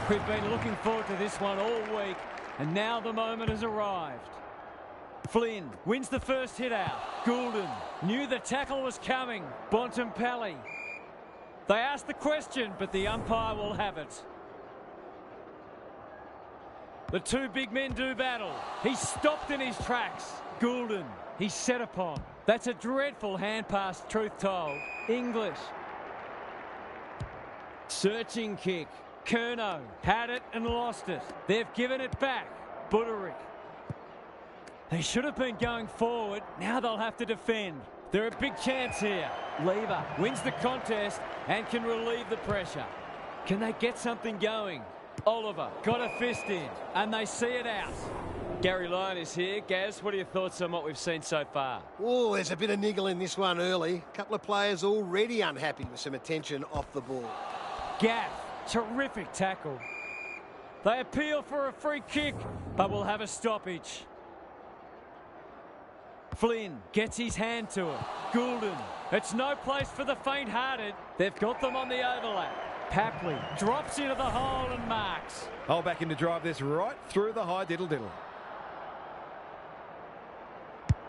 We've been looking forward to this one all week, and now the moment has arrived. Flynn wins the first hit out. Goulden knew the tackle was coming. Bontempelli. They asked the question, but the umpire will have it. The two big men do battle. He's stopped in his tracks. Goulden, he's set upon. That's a dreadful hand pass, truth told. English. Searching kick. Curnow had it and lost it. They've given it back. Buderick. They should have been going forward. Now they'll have to defend. They're a big chance here. Lever wins the contest and can relieve the pressure. Can they get something going? Oliver got a fist in and they see it out. Gary Lyon is here. Gaz, what are your thoughts on what we've seen so far? Oh, there's a bit of niggle in this one early. A couple of players already unhappy with some attention off the ball. Gaff, terrific tackle. They appeal for a free kick, but will have a stoppage. Flynn gets his hand to it. Goulden, it's no place for the faint-hearted. They've got them on the overlap. Papley drops into the hole and marks. I'll back him to drive this right through the high diddle-diddle.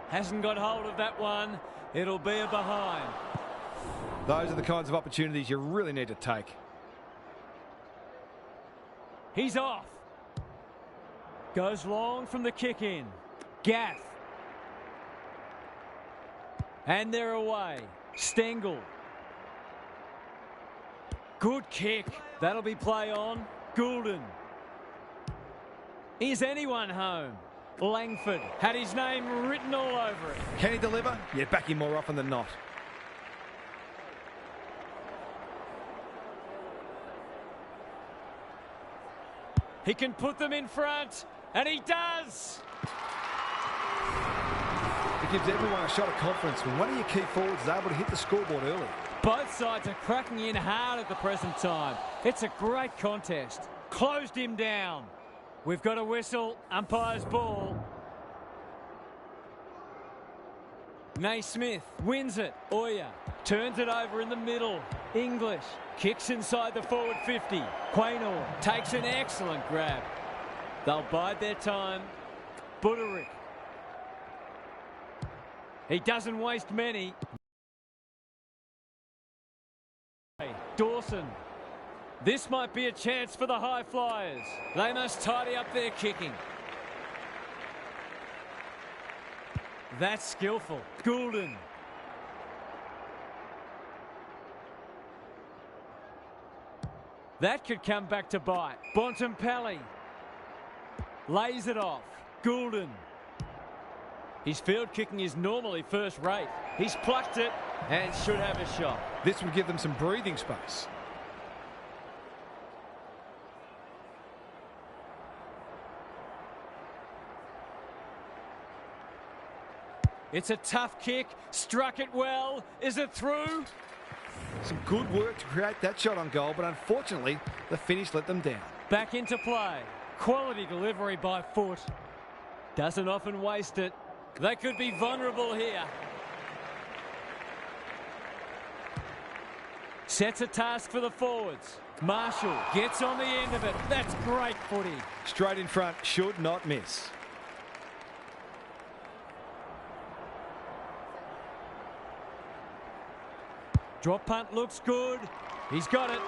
Hasn't got hold of that one. It'll be a behind. Those are the kinds of opportunities you really need to take. He's off. Goes long from the kick in. Gaff. And they're away. Stengel. Good kick. That'll be play on. Goulden. Is anyone home? Langford had his name written all over it. Can he deliver? Yeah, back him more often than not. He can put them in front, and he does. It gives everyone a shot of confidence when one of your key forwards is able to hit the scoreboard early. Both sides are cracking in hard at the present time. It's a great contest. Closed him down. We've got a whistle. Umpire's ball. Naismith wins it. Oya turns it over in the middle. English kicks inside the forward 50. Quaynor takes an excellent grab. They'll bide their time. Buderick. He doesn't waste many. Dawson. This might be a chance for the high flyers. They must tidy up their kicking. That's skillful. Goulden. That could come back to bite. Bontempelli lays it off. Goulden. His field kicking is normally first rate. He's plucked it and should have a shot. This would give them some breathing space. It's a tough kick. Struck it well. Is it through? Some good work to create that shot on goal, but unfortunately, the finish let them down. Back into play. Quality delivery by foot. Doesn't often waste it. They could be vulnerable here. Sets a task for the forwards. Marshall gets on the end of it. That's great footy. Straight in front, should not miss. Drop punt looks good. He's got it.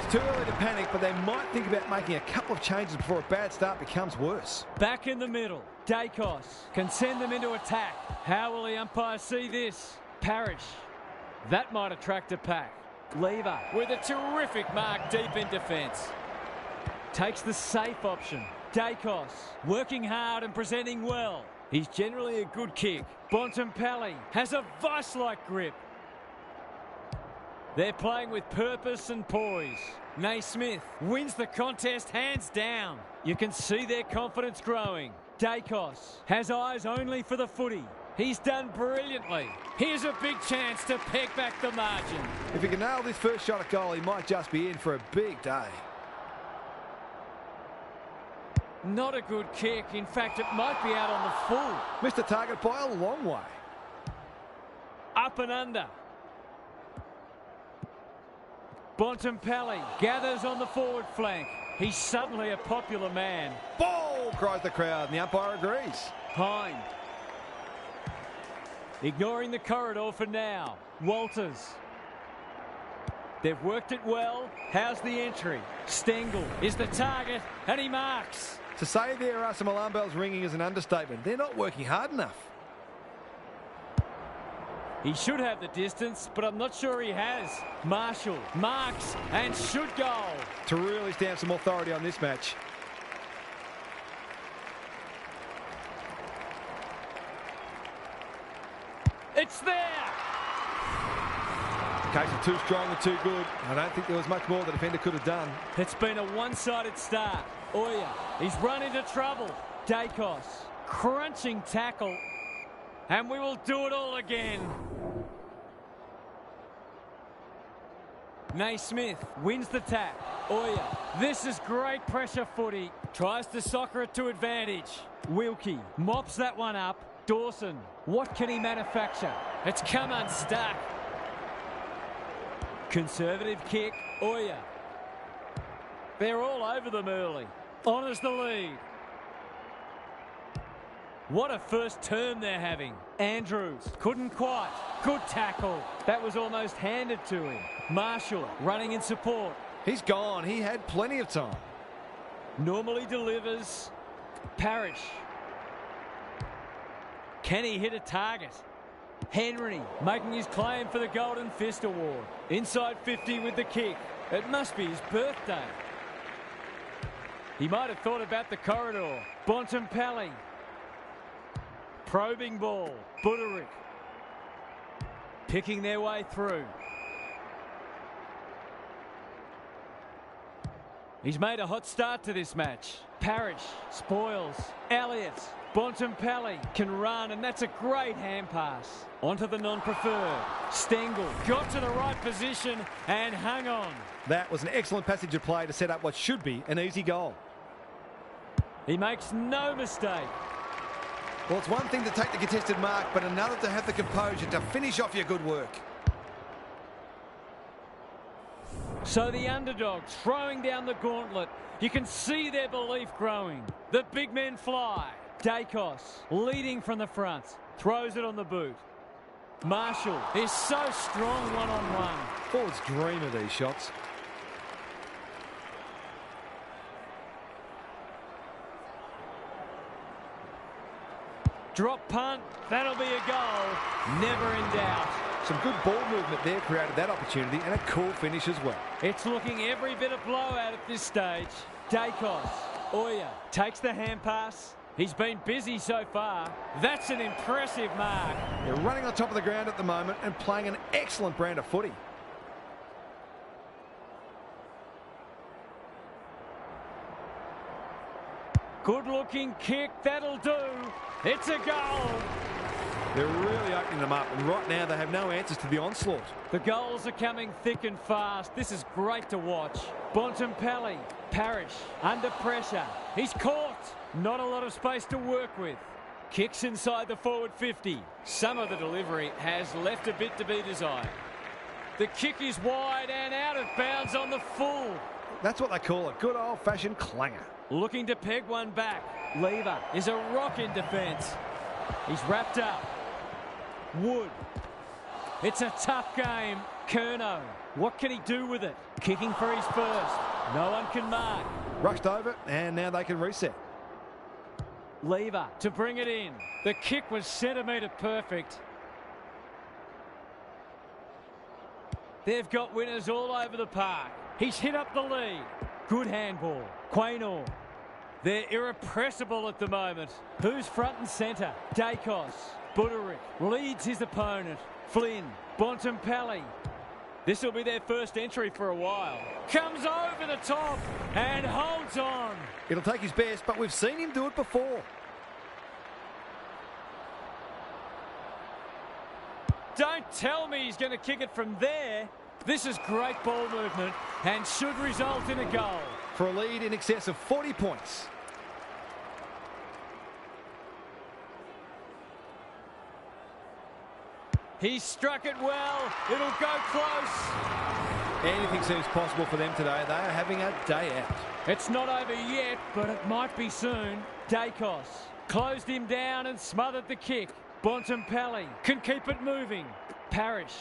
It's too early to panic, but they might think about making a couple of changes before a bad start becomes worse. Back in the middle. Dacos can send them into attack. How will the umpire see this? Parrish. That might attract a pack. Lever with a terrific mark deep in defence. Takes the safe option. Dacos working hard and presenting well. He's generally a good kick. Bontempelli has a vice-like grip. They're playing with purpose and poise. Naismith wins the contest hands down. You can see their confidence growing. Dacos has eyes only for the footy. He's done brilliantly. Here's a big chance to peg back the margin. If he can nail this first shot at goal, he might just be in for a big day. Not a good kick. In fact, it might be out on the full. Missed the target by a long way. Up and under. Bontempelli gathers on the forward flank. He's suddenly a popular man. Ball, cries the crowd, and the umpire agrees. Hind. Ignoring the corridor for now. Walters. They've worked it well. How's the entry? Stengel is the target, and he marks. To say there are some alarm bells ringing is an understatement. They're not working hard enough. He should have the distance, but I'm not sure he has. Marshall marks and should goal. To really stamp some authority on this match. It's there! Case of too strong and too good. I don't think there was much more the defender could have done. It's been a one-sided start. Oya, he's run into trouble. Dacos, crunching tackle. And we will do it all again. Naismith wins the tap. Oya, this is great pressure footy. Tries to soccer it to advantage. Wilkie mops that one up. Dawson, what can he manufacture? It's come unstuck. Conservative kick. Oya. They're all over them early. Honours the lead. What a first term they're having. Andrews couldn't quite. Good tackle. That was almost handed to him. Marshall running in support. He's gone. He had plenty of time. Normally delivers. Parrish. Can he hit a target? Henry making his claim for the Golden Fist Award. Inside 50 with the kick. It must be his birthday. He might have thought about the corridor. Bontempelli. Probing ball. Buderick. Picking their way through. He's made a hot start to this match. Parrish spoils. Elliott. Bontempelli can run, and that's a great hand pass. Onto the non-preferred. Stengel got to the right position and hung on. That was an excellent passage of play to set up what should be an easy goal. He makes no mistake. Well, it's one thing to take the contested mark, but another to have the composure to finish off your good work. So the underdogs throwing down the gauntlet. You can see their belief growing. The big men fly. Dacos leading from the front. Throws it on the boot. Marshall is so strong one-on-one. Forwards dream of these shots. Drop punt. That'll be a goal. Never in doubt. Some good ball movement there created that opportunity, and a cool finish as well. It's looking every bit of blowout at this stage. Dacos. Oya takes the hand pass. He's been busy so far. That's an impressive mark. They're running on top of the ground at the moment and playing an excellent brand of footy. Good-looking kick. That'll do. It's a goal. They're really opening them up, and right now they have no answers to the onslaught. The goals are coming thick and fast. This is great to watch. Bontempelli. Parrish under pressure. He's caught. Not a lot of space to work with. Kicks inside the forward 50. Some of the delivery has left a bit to be desired. The kick is wide and out of bounds on the full. That's what they call a good old-fashioned clanger. Looking to peg one back. Lever is a rock in defence. He's wrapped up. Wood. It's a tough game. Curnow. What can he do with it? Kicking for his first. No one can mark. Rushed over, and now they can reset. Lever to bring it in. The kick was centimetre perfect. They've got winners all over the park. He's hit up the lead. Good handball. Quaynor. They're irrepressible at the moment. Who's front and centre? Dacos. Buderick leads his opponent. Flynn. Bontempelli. This will be their first entry for a while. Comes over the top and holds on. It'll take his best, but we've seen him do it before. Don't tell me he's going to kick it from there. This is great ball movement and should result in a goal. For a lead in excess of 40 points. He struck it well. It'll go close. Anything seems possible for them today. They are having a day out. It's not over yet, but it might be soon. Dacos closed him down and smothered the kick. Bontempelli can keep it moving. Parrish.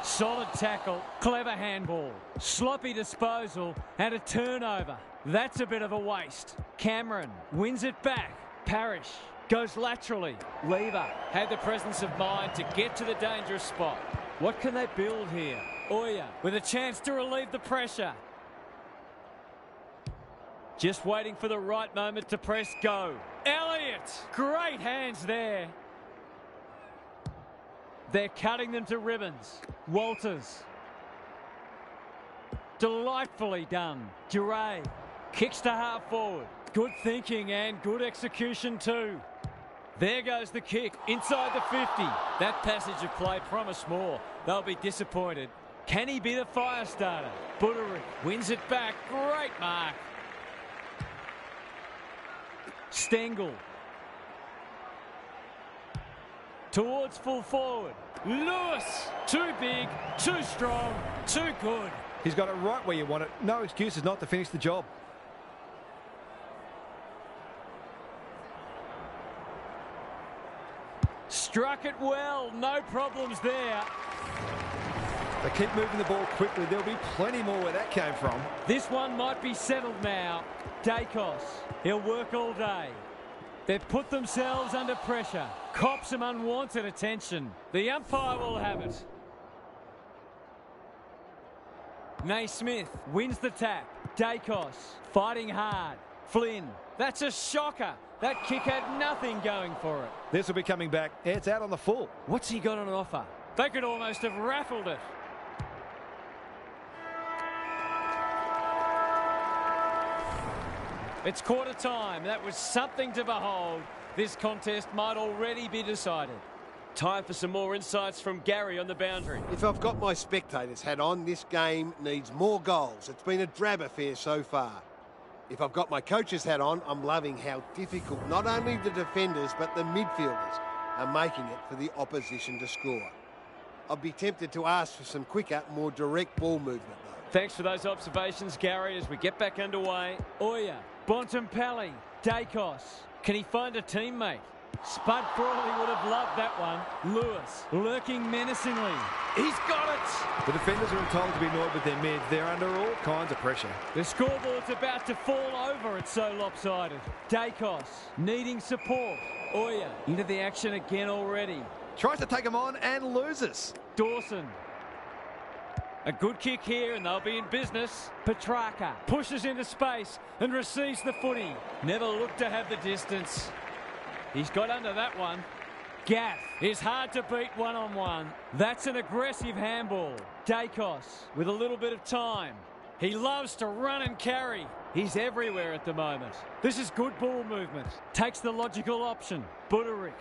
Solid tackle, clever handball, sloppy disposal and a turnover. That's a bit of a waste. Cameron wins it back. Parrish goes laterally. Lever had the presence of mind to get to the dangerous spot. What can they build here? Oya with a chance to relieve the pressure. Just waiting for the right moment to press go. Elliott, great hands there. They're cutting them to ribbons. Walters. Delightfully done. Duray kicks to half forward. Good thinking and good execution too. There goes the kick inside the 50. That passage of play promised more. They'll be disappointed. Can he be the fire starter? Buderick wins it back. Great mark. Stengel. Towards full forward. Lewis. Too big, too strong, too good. He's got it right where you want it. No excuses not to finish the job. Struck it well. No problems there. They keep moving the ball quickly. There'll be plenty more where that came from. This one might be settled now. Dacos. He'll work all day. They've put themselves under pressure. Cops some unwanted attention. The umpire will have it. Naismith wins the tap. Dacos fighting hard. Flynn. That's a shocker. That kick had nothing going for it. This will be coming back. It's out on the full. What's he got on offer? They could almost have raffled it. It's quarter time. That was something to behold. This contest might already be decided. Time for some more insights from Gary on the boundary. If I've got my spectator's hat on, this game needs more goals. It's been a drab affair so far. If I've got my coach's hat on, I'm loving how difficult not only the defenders but the midfielders are making it for the opposition to score. I'd be tempted to ask for some quicker, more direct ball movement though. Thanks for those observations, Gary, as we get back underway. Oya, Bontempelli, Dacos. Can he find a teammate? Spud Frawley would have loved that one. Lewis lurking menacingly. He's got it! The defenders are entitled to be annoyed with their mids. They're under all kinds of pressure. The scoreboard's about to fall over. It's so lopsided. Dacos needing support. Oya into the action again already. Tries to take him on and loses. Dawson. A good kick here and they'll be in business. Petrarca pushes into space and receives the footy. Never looked to have the distance. He's got under that one. Gaff is hard to beat one-on-one. That's an aggressive handball. Dacos with a little bit of time. He loves to run and carry. He's everywhere at the moment. This is good ball movement. Takes the logical option. Buderick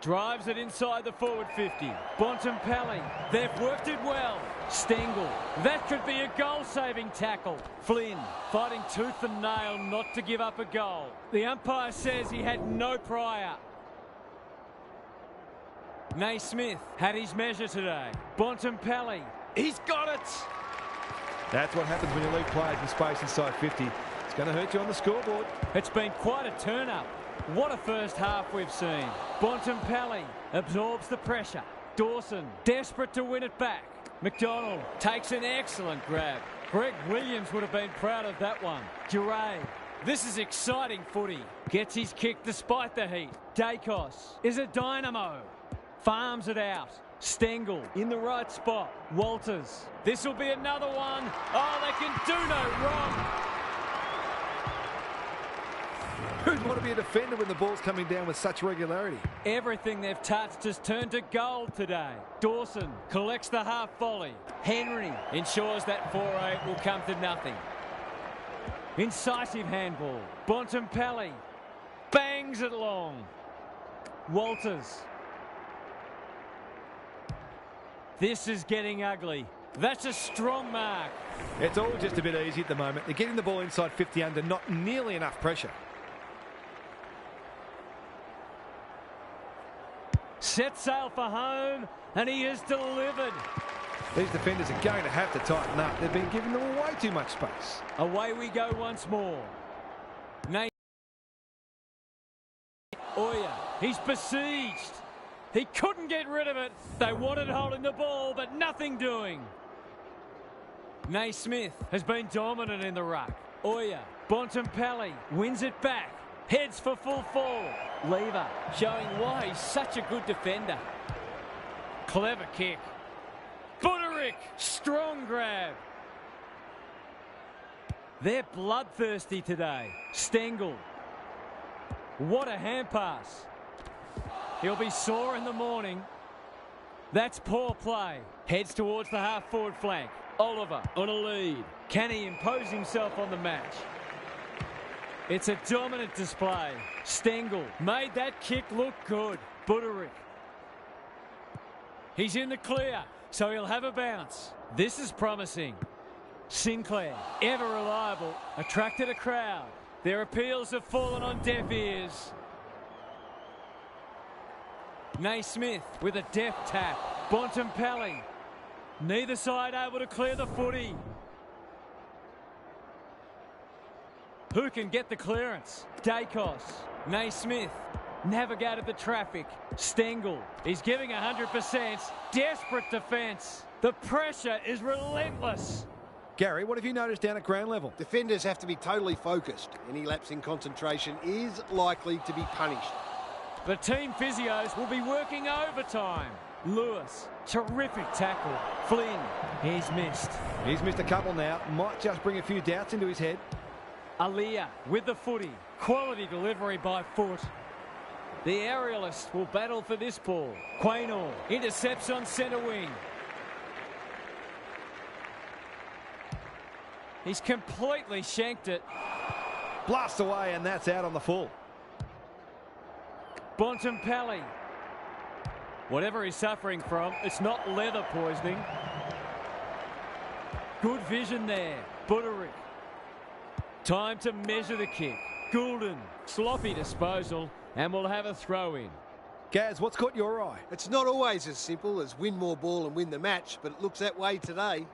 drives it inside the forward 50. Bontempelli. They've worked it well. Stengel. That could be a goal-saving tackle. Flynn fighting tooth and nail not to give up a goal. The umpire says he had no prior. Naismith had his measure today. Bontempelli. He's got it. That's what happens when you leave players in space inside 50. It's going to hurt you on the scoreboard. It's been quite a turn-up. What a first half we've seen. Bontempelli absorbs the pressure. Dawson desperate to win it back. McDonald takes an excellent grab. Greg Williams would have been proud of that one. Duray. This is exciting footy. Gets his kick despite the heat. Dacos is a dynamo. Farms it out. Stengel in the right spot. Walters. This will be another one. Oh, they can do no wrong. Who'd want to be a defender when the ball's coming down with such regularity? Everything they've touched has turned to gold today. Dawson collects the half volley. Henry ensures that 4-8 will come to nothing. Incisive handball. Bontempelli bangs it long. Walters. This is getting ugly. That's a strong mark. It's all just a bit easy at the moment. They're getting the ball inside 50 under, not nearly enough pressure. Set sail for home, and he has delivered. These defenders are going to have to tighten up. They've been giving them way too much space. Away we go once more. Oya, he's besieged. He couldn't get rid of it. They wanted holding the ball, but nothing doing. Naismith has been dominant in the ruck. Oya, Bontempelli wins it back. Heads for full forward. Lever showing why he's such a good defender. Clever kick. Buderick, strong grab. They're bloodthirsty today. Stengel. What a hand pass. He'll be sore in the morning. That's poor play. Heads towards the half-forward flank. Oliver on a lead. Can he impose himself on the match? It's a dominant display. Stengel made that kick look good. Buderick. He's in the clear, so he'll have a bounce. This is promising. Sinclair, ever reliable, attracted a crowd. Their appeals have fallen on deaf ears. Naismith with a deft tap. Bontempelli. Neither side able to clear the footy. Who can get the clearance? Dacos. Naismith navigated the traffic. Stengel. He's giving 100%. Desperate defence. The pressure is relentless. Gary, what have you noticed down at ground level? Defenders have to be totally focused. Any lapse in concentration is likely to be punished. The team physios will be working overtime. Lewis, terrific tackle. Flynn, he's missed. He's missed a couple now. Might just bring a few doubts into his head. Aliyah with the footy. Quality delivery by foot. The aerialist will battle for this ball. Quaynor intercepts on centre wing. He's completely shanked it. Blast away, and that's out on the full. Bontempelli. Whatever he's suffering from, it's not leather poisoning. Good vision there. Buderick. Time to measure the kick. Goulden. Sloppy disposal, and we'll have a throw in. Gaz, what's caught your eye? It's not always as simple as win more ball and win the match, but it looks that way today.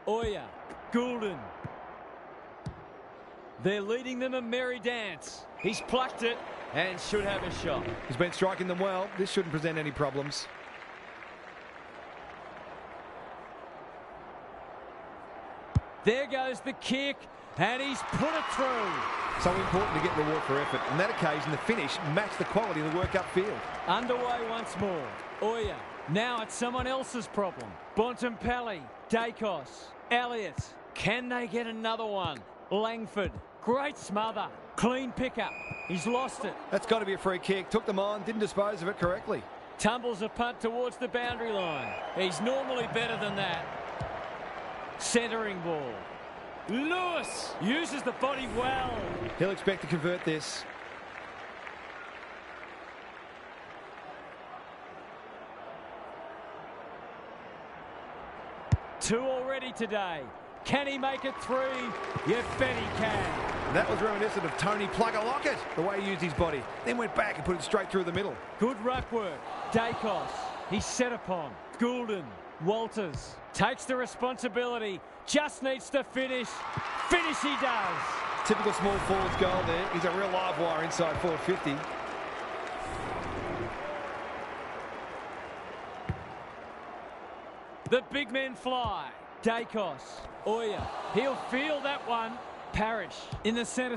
Oya. Goulden. They're leading them a merry dance. He's plucked it and should have a shot. He's been striking them well. This shouldn't present any problems. There goes the kick, and he's put it through. So important to get reward for effort. On that occasion, the finish matched the quality of the work upfield. Underway once more. Oya. Now it's someone else's problem. Bontempelli. Dacos. Elliott. Can they get another one? Langford. Great smother. Clean pickup. He's lost it. That's got to be a free kick. Took them on, didn't dispose of it correctly. Tumbles a punt towards the boundary line. He's normally better than that. Centering ball. Lewis uses the body well. He'll expect to convert this. Two already today. Can he make it three? You bet he can. That was reminiscent of Tony Plugger-Lockett, the way he used his body. Then went back and put it straight through the middle. Good ruck work. Dacos. He's set upon. Goulden. Walters. Takes the responsibility. Just needs to finish. Finish he does. Typical small forward's goal there. He's a real live wire inside 450. The big men fly. Dacos. Oya. He'll feel that one. Parrish in the centre.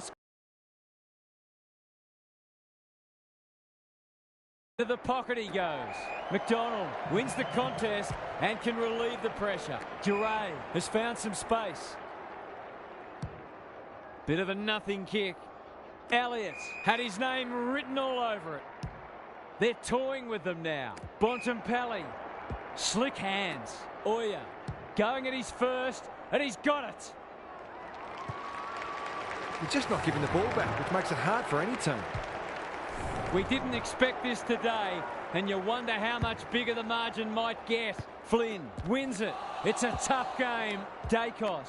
To the pocket he goes. McDonald wins the contest and can relieve the pressure. Duray has found some space. Bit of a nothing kick. Elliott had his name written all over it. They're toying with them now. Bontempelli. Slick hands. Oya going at his first, and he's got it. You're just not giving the ball back, which makes it hard for any team. We didn't expect this today, and you wonder how much bigger the margin might get. Flynn wins it. It's a tough game. Dacos.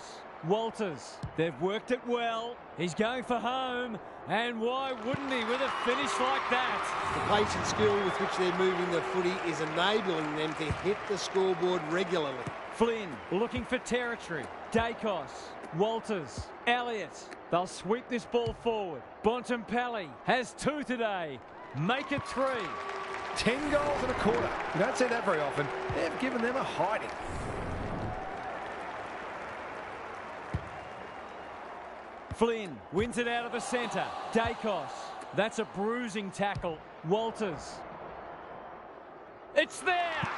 Walters. They've worked it well. He's going for home, And why wouldn't he with a finish like that? The pace and skill with which they're moving the footy is enabling them to hit the scoreboard regularly. Flynn looking for territory. Dacos, Walters, Elliott. They'll sweep this ball forward. Bontempelli has 2 today. Make it 3. 10 goals in a quarter. You don't see that very often. They've given them a hiding. Flynn wins it out of the centre. Dacos. That's a bruising tackle. Walters. It's there!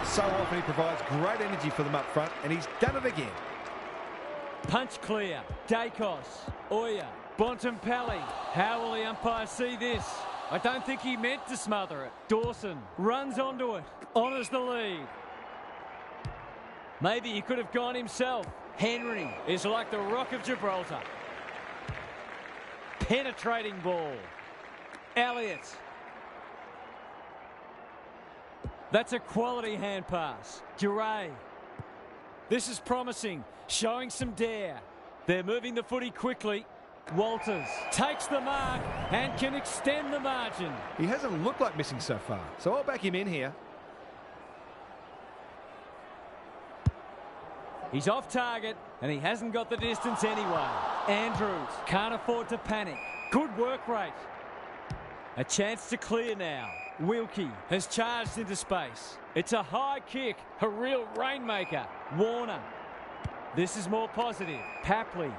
So often he provides great energy for them up front, and he's done it again. Punch clear. Dacos. Oya. Bontempelli. How will the umpire see this? I don't think he meant to smother it. Dawson runs onto it. Honours the lead. Maybe he could have gone himself. Henry is like the Rock of Gibraltar. Penetrating ball. Elliott. That's a quality hand pass. Duray. This is promising, showing some dare. They're moving the footy quickly. Walters takes the mark and can extend the margin. He hasn't looked like missing so far, so I'll back him in here. He's off target and he hasn't got the distance anyway. Andrews can't afford to panic. Good work rate. A chance to clear now. Wilkie has charged into space. It's a high kick, a real rainmaker. Warner. This is more positive. Papley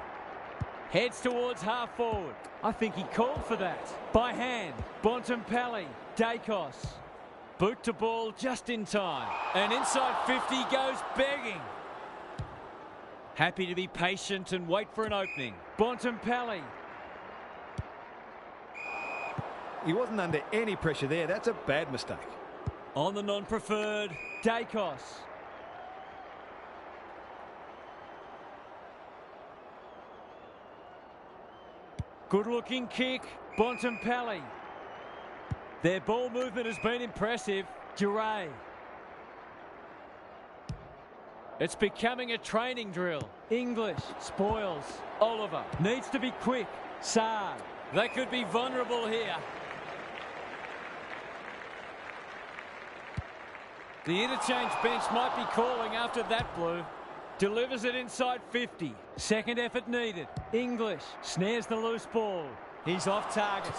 heads towards half forward. I think he called for that. By hand. Bontempelli. Dacos. Boot to ball just in time. And inside 50 goes begging. Happy to be patient and wait for an opening. Bontempelli. He wasn't under any pressure there. That's a bad mistake. On the non-preferred, Dacos. Good-looking kick, Bontempelli. Their ball movement has been impressive. Duray. It's becoming a training drill. English spoils. Oliver needs to be quick. Saad. They could be vulnerable here. The interchange bench might be calling after that blue. Delivers it inside 50. Second effort needed. English snares the loose ball. He's off target.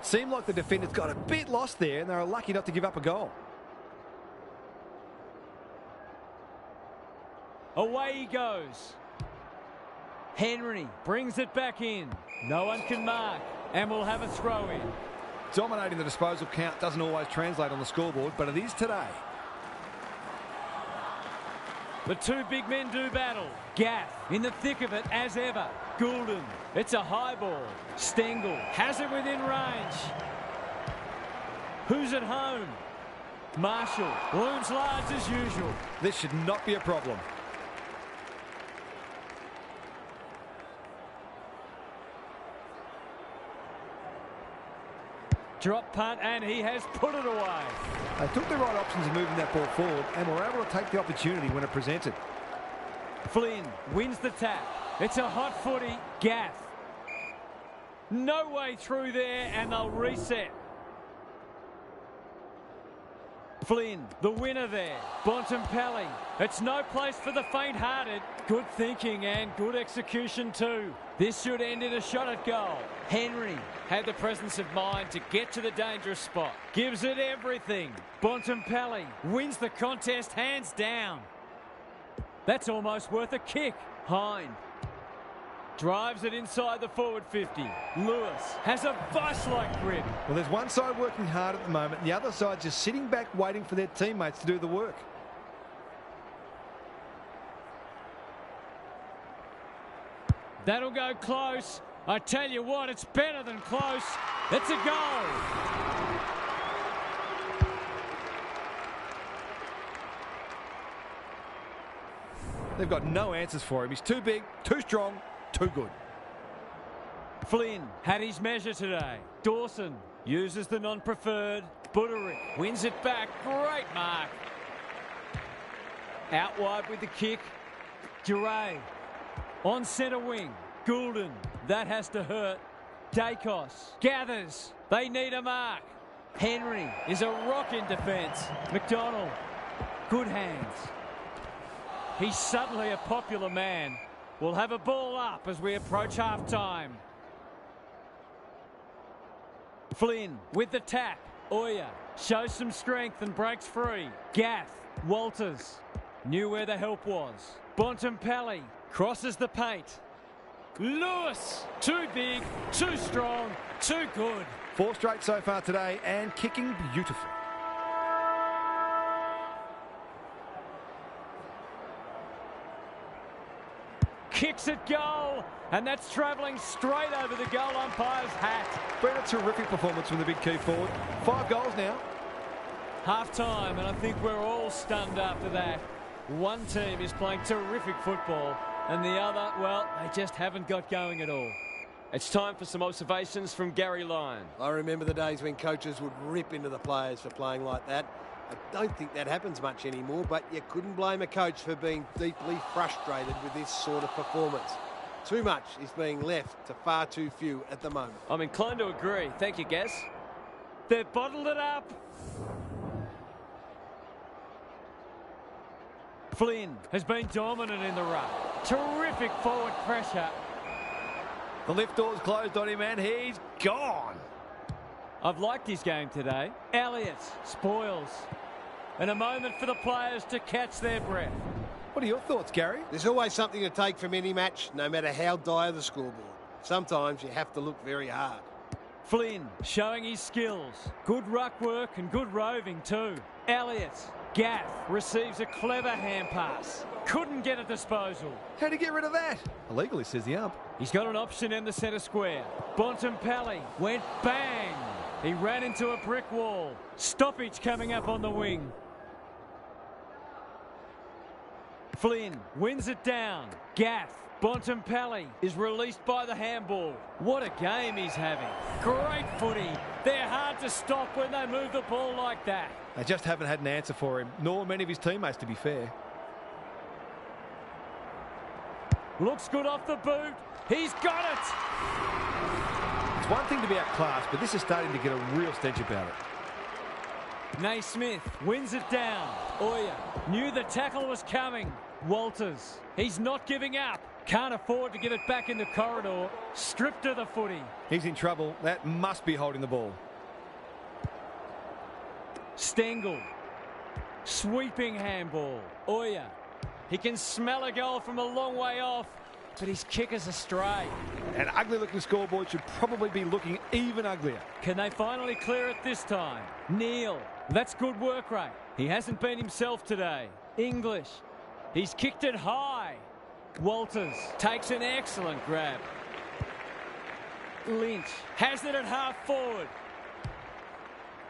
Seemed like the defenders got a bit lost there and they were lucky not to give up a goal. Away he goes. Henry brings it back in. No one can mark and we'll have a throw in. Dominating the disposal count doesn't always translate on the scoreboard, but it is today. The two big men do battle. Gaff in the thick of it as ever. Goulden. It's a high ball. Stengel has it within range. Who's at home? Marshall looms large as usual. This should not be a problem. Drop punt and he has put it away. They took the right options in moving that ball forward and were able to take the opportunity when it presented. Flynn wins the tap. It's a hot footy. Gaff. No way through there and they'll reset. Flynn, the winner there. Bontempelli. It's no place for the faint-hearted. Good thinking and good execution too. This should end in a shot at goal. Henry had the presence of mind to get to the dangerous spot. Gives it everything. Bontempelli wins the contest hands down. That's almost worth a kick. Hind drives it inside the forward 50. Lewis has a vice-like grip. Well, there's one side working hard at the moment, and the other side just sitting back waiting for their teammates to do the work. That'll go close. I tell you what, it's better than close. It's a goal. They've got no answers for him. He's too big, too strong, too good. Flynn had his measure today. Dawson uses the non-preferred. Buderick wins it back. Great mark. Out wide with the kick. Duray on centre wing. Goulden, that has to hurt. Dacos gathers. They need a mark. Henry is a rock in defence. McDonald, good hands. He's suddenly a popular man. We'll have a ball up as we approach half-time. Flynn with the tap. Oya shows some strength and breaks free. Gaff, Walters, knew where the help was. Bontempelli crosses the paint. Lewis, too big, too strong, too good. 4 straight so far today and kicking beautifully. Kicks at goal, and that's travelling straight over the goal umpire's hat. Been a terrific performance from the big key forward. 5 goals now. Half-time, and I think we're all stunned after that. One team is playing terrific football, and the other, well, they just haven't got going at all. It's time for some observations from Gary Lyon. I remember the days when coaches would rip into the players for playing like that. I don't think that happens much anymore, but you couldn't blame a coach for being deeply frustrated with this sort of performance. Too much is being left to far too few at the moment. I'm inclined to agree. Thank you, Gaz. They've bottled it up. Flynn has been dominant in the ruck. Terrific forward pressure. The lift door's closed on him and he's gone. I've liked his game today. Elliott spoils. And a moment for the players to catch their breath. What are your thoughts, Gary? There's always something to take from any match, no matter how dire the scoreboard. Sometimes you have to look very hard. Flynn showing his skills. Good ruck work and good roving too. Elliott. Gaff receives a clever hand pass. Couldn't get a disposal. How'd he get rid of that? Illegally, says the ump. He's got an option in the centre square. Bontempelli went bang. He ran into a brick wall. Stoppage coming up on the wing. Flynn wins it down. Gaff. Bontempelli is released by the handball. What a game he's having. Great footy. They're hard to stop when they move the ball like that. They just haven't had an answer for him, nor many of his teammates, to be fair. Looks good off the boot. He's got it. It's one thing to be outclassed, but this is starting to get a real stench about it. Naismith wins it down. Oya knew the tackle was coming. Walters, he's not giving up. Can't afford to give it back in the corridor. Stripped of the footy. He's in trouble. That must be holding the ball. Stengel. Sweeping handball. Oya. He can smell a goal from a long way off, but his kick is astray. An ugly-looking scoreboard should probably be looking even uglier. Can they finally clear it this time? Neal. That's good work rate. He hasn't been himself today. English. He's kicked it high. Walters takes an excellent grab. Lynch has it at half forward.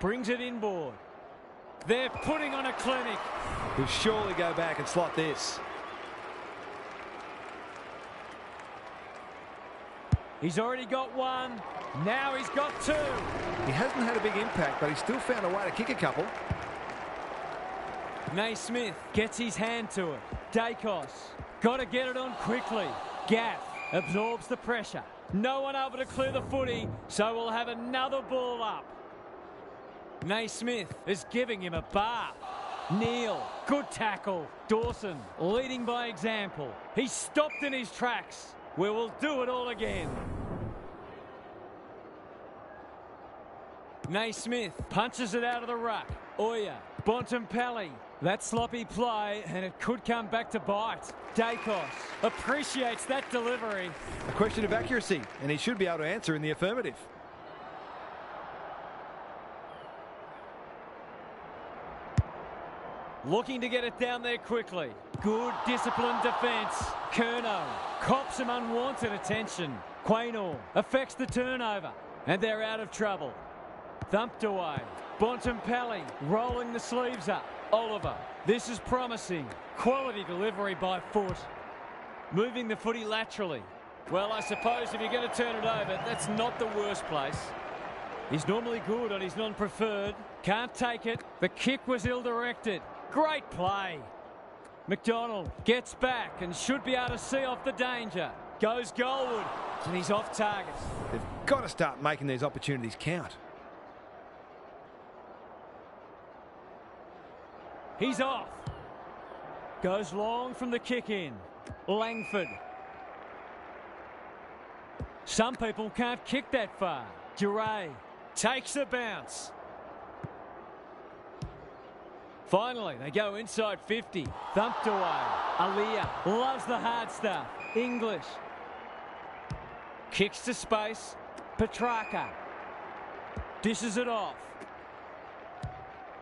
Brings it inboard. They're putting on a clinic. He'll surely go back and slot this. He's already got one. Now he's got two. He hasn't had a big impact, but he's still found a way to kick a couple. Naismith gets his hand to it. Dacos. Got to get it on quickly. Gaff absorbs the pressure. No one able to clear the footy, so we'll have another ball up. Naismith is giving him a bath. Neal, good tackle. Dawson leading by example. He's stopped in his tracks. We will do it all again. Naismith punches it out of the ruck. Oya, Bontempelli. That sloppy play, and it could come back to bite. Dacos appreciates that delivery. A question of accuracy, and he should be able to answer in the affirmative. Looking to get it down there quickly. Good disciplined defence. Curnow cops some unwanted attention. Quaynor affects the turnover, and they're out of trouble. Thumped away. Bontempelli rolling the sleeves up. Oliver, this is promising. Quality delivery by foot. Moving the footy laterally. Well, I suppose if you're going to turn it over, that's not the worst place. He's normally good on his non-preferred. Can't take it. The kick was ill-directed. Great play. McDonald gets back and should be able to see off the danger. Goes goalward. And he's off target. They've got to start making these opportunities count. He's off. Goes long from the kick in. Langford. Some people can't kick that far. Duray takes a bounce. Finally, they go inside 50. Thumped away. Aliyah loves the hard stuff. English. Kicks to space. Petrarca. Dishes it off.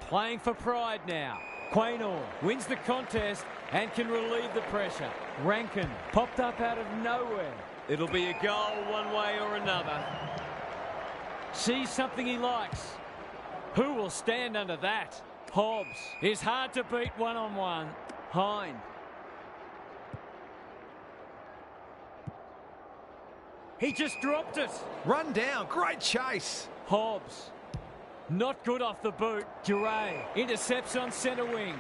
Playing for pride now. Quaynor wins the contest and can relieve the pressure. Rankin popped up out of nowhere. It'll be a goal one way or another. Sees something he likes. Who will stand under that? Hobbs is hard to beat one-on-one. Hind. He just dropped it. Run down. Great chase. Hobbs. Not good off the boot. Duray intercepts on centre wing.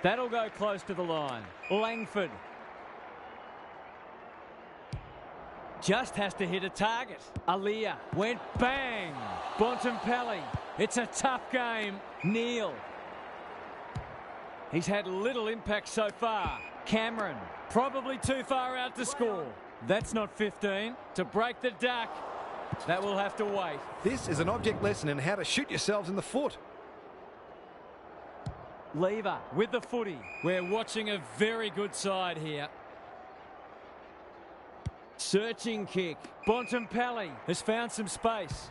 That'll go close to the line. Langford. Just has to hit a target. Aliyah went bang. Bontempelli. It's a tough game. Neal. He's had little impact so far. Cameron. Probably too far out to score. That's not 15. To break the duck. That will have to wait. This is an object lesson in how to shoot yourselves in the foot. Lever with the footy. We're watching a very good side here. Searching kick. Bontempelli has found some space.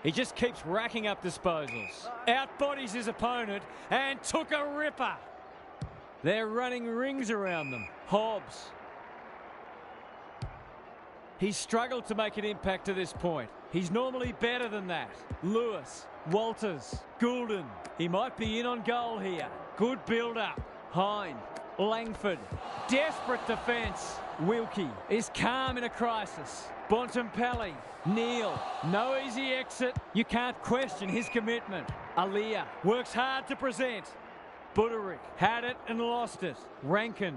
He just keeps racking up disposals. Outbodies his opponent and took a ripper. They're running rings around them. Hobbs. He's struggled to make an impact to this point. He's normally better than that. Lewis. Walters. Goulden. He might be in on goal here. Good build-up. Hind. Langford. Desperate defence. Wilkie is calm in a crisis. Bontempelli. Neal. No easy exit. You can't question his commitment. Aliyah works hard to present. Buderick had it and lost it. Rankin.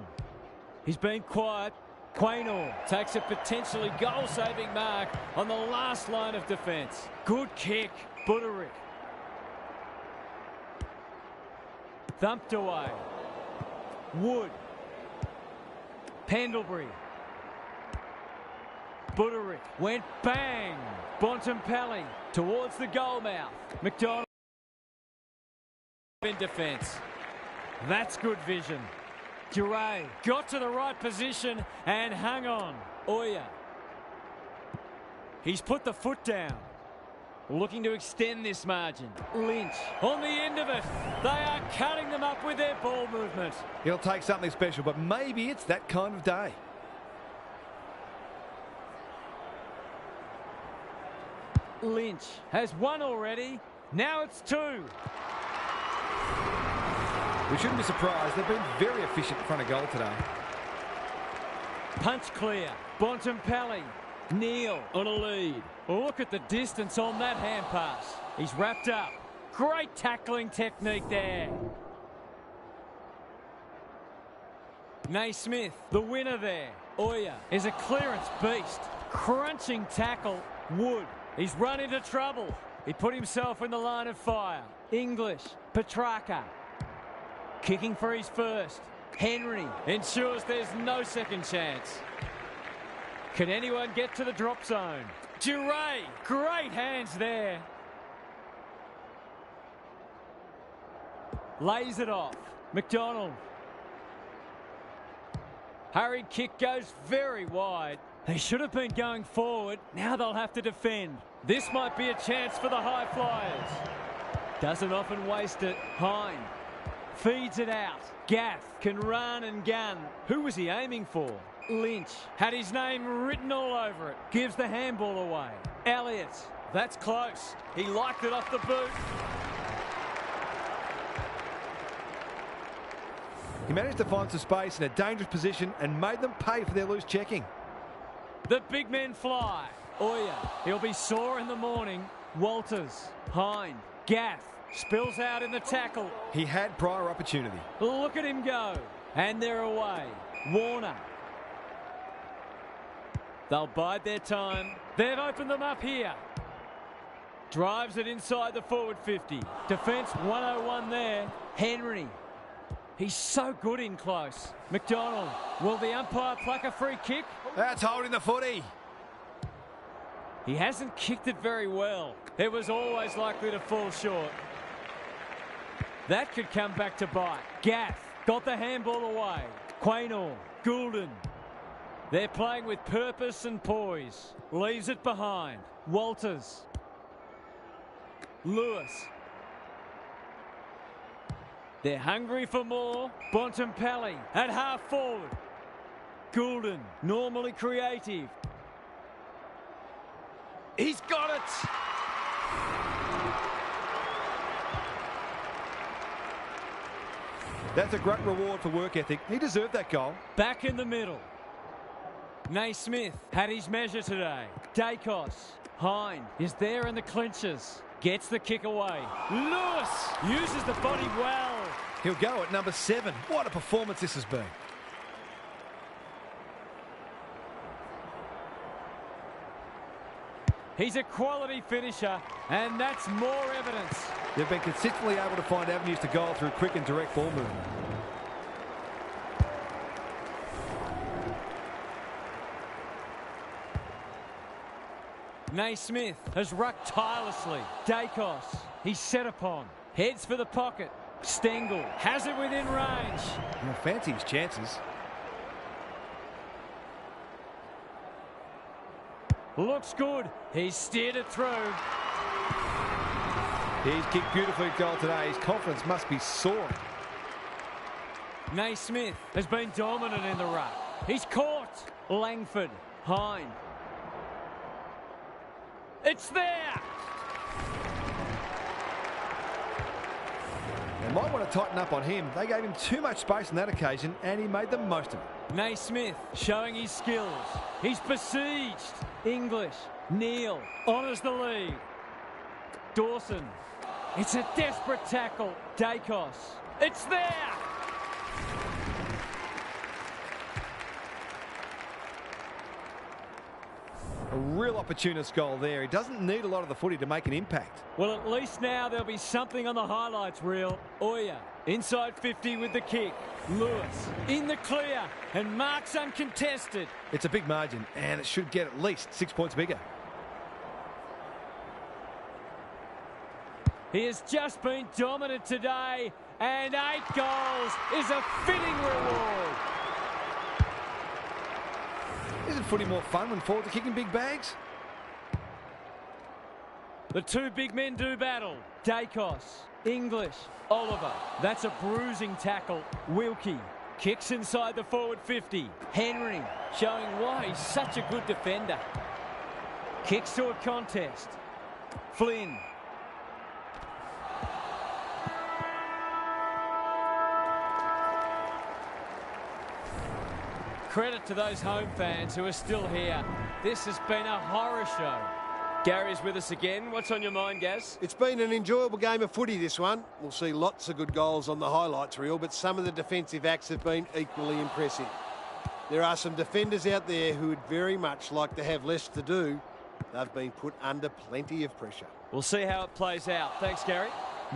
He's been quiet. Quaynor takes a potentially goal-saving mark on the last line of defence. Good kick. Buderick. Thumped away. Wood. Pendlebury. Buderick went bang. Bontempelli towards the goal mouth. McDonald in defence. That's good vision. Duray got to the right position and hung on. Oya. He's put the foot down. Looking to extend this margin. Lynch on the end of it. They are cutting them up with their ball movement. He'll take something special, but maybe it's that kind of day. Lynch has one already. Now it's two. We shouldn't be surprised. They've been very efficient in front of goal today. Punch clear. Bontempelli. Neal on a lead. Look at the distance on that hand pass. He's wrapped up. Great tackling technique there. Naismith, the winner there. Oya is a clearance beast. Crunching tackle. Wood. He's run into trouble. He put himself in the line of fire. English. Petrarca. Kicking for his first. Henry ensures there's no second chance. Can anyone get to the drop zone? Duray, great hands there. Lays it off. McDonald. Hurried kick goes very wide. They should have been going forward. Now they'll have to defend. This might be a chance for the high flyers. Doesn't often waste it. Hind. Feeds it out. Gaff can run and gun. Who was he aiming for? Lynch had his name written all over it. Gives the handball away. Elliott. That's close. He liked it off the boot. He managed to find some space in a dangerous position and made them pay for their loose checking. The big men fly. Oya. He'll be sore in the morning. Walters. Hind. Gaff. Spills out in the tackle. He had prior opportunity. Look at him go. And they're away. Warner. They'll bide their time. They've opened them up here. Drives it inside the forward 50. Defence 101 there. Henry. He's so good in close. McDonald. Will the umpire pluck a free kick? That's holding the footy. He hasn't kicked it very well. It was always likely to fall short. That could come back to bite. Gaff got the handball away. Quaynor. Goulden. They're playing with purpose and poise. Leaves it behind. Walters. Lewis. They're hungry for more. Bontempelli at half forward. Goulden, normally creative. He's got it! That's a great reward for work ethic. He deserved that goal. Back in the middle. Naismith had his measure today. Dacos. Hind is there in the clinches. Gets the kick away. Lewis uses the body well. He'll go at number 7. What a performance this has been. He's a quality finisher, and that's more evidence. They've been consistently able to find avenues to goal through quick and direct ball movement. Naismith has rucked tirelessly. Dacos, he's set upon. Heads for the pocket. Stengel has it within range. He'll fancy his chances. Looks good. He's steered it through. He's kicked beautifully at goal today. His confidence must be soaring. Naismith has been dominant in the ruck. He's caught. Langford. Hind. It's there! They might want to tighten up on him. They gave him too much space on that occasion, and he made the most of it. Naismith showing his skills. He's besieged. English. Neal honours the lead. Dawson. It's a desperate tackle. Dacos. It's there! A real opportunist goal there. He doesn't need a lot of the footy to make an impact. Well, at least now there'll be something on the highlights reel. Oya inside 50 with the kick. Lewis in the clear and marks uncontested. It's a big margin, and it should get at least 6 points bigger. He has just been dominant today, and 8 goals is a fitting reward. Isn't footy more fun when forwards are kicking big bags? The two big men do battle. Dacos, English, Oliver. That's a bruising tackle. Wilkie kicks inside the forward 50. Henry showing why he's such a good defender. Kicks to a contest. Flynn. Credit to those home fans who are still here. This has been a horror show. Gary's with us again. What's on your mind, Gaz? It's been an enjoyable game of footy, this one. We'll see lots of good goals on the highlights reel, but some of the defensive acts have been equally impressive. There are some defenders out there who would very much like to have less to do. They've been put under plenty of pressure. We'll see how it plays out. Thanks, Gary.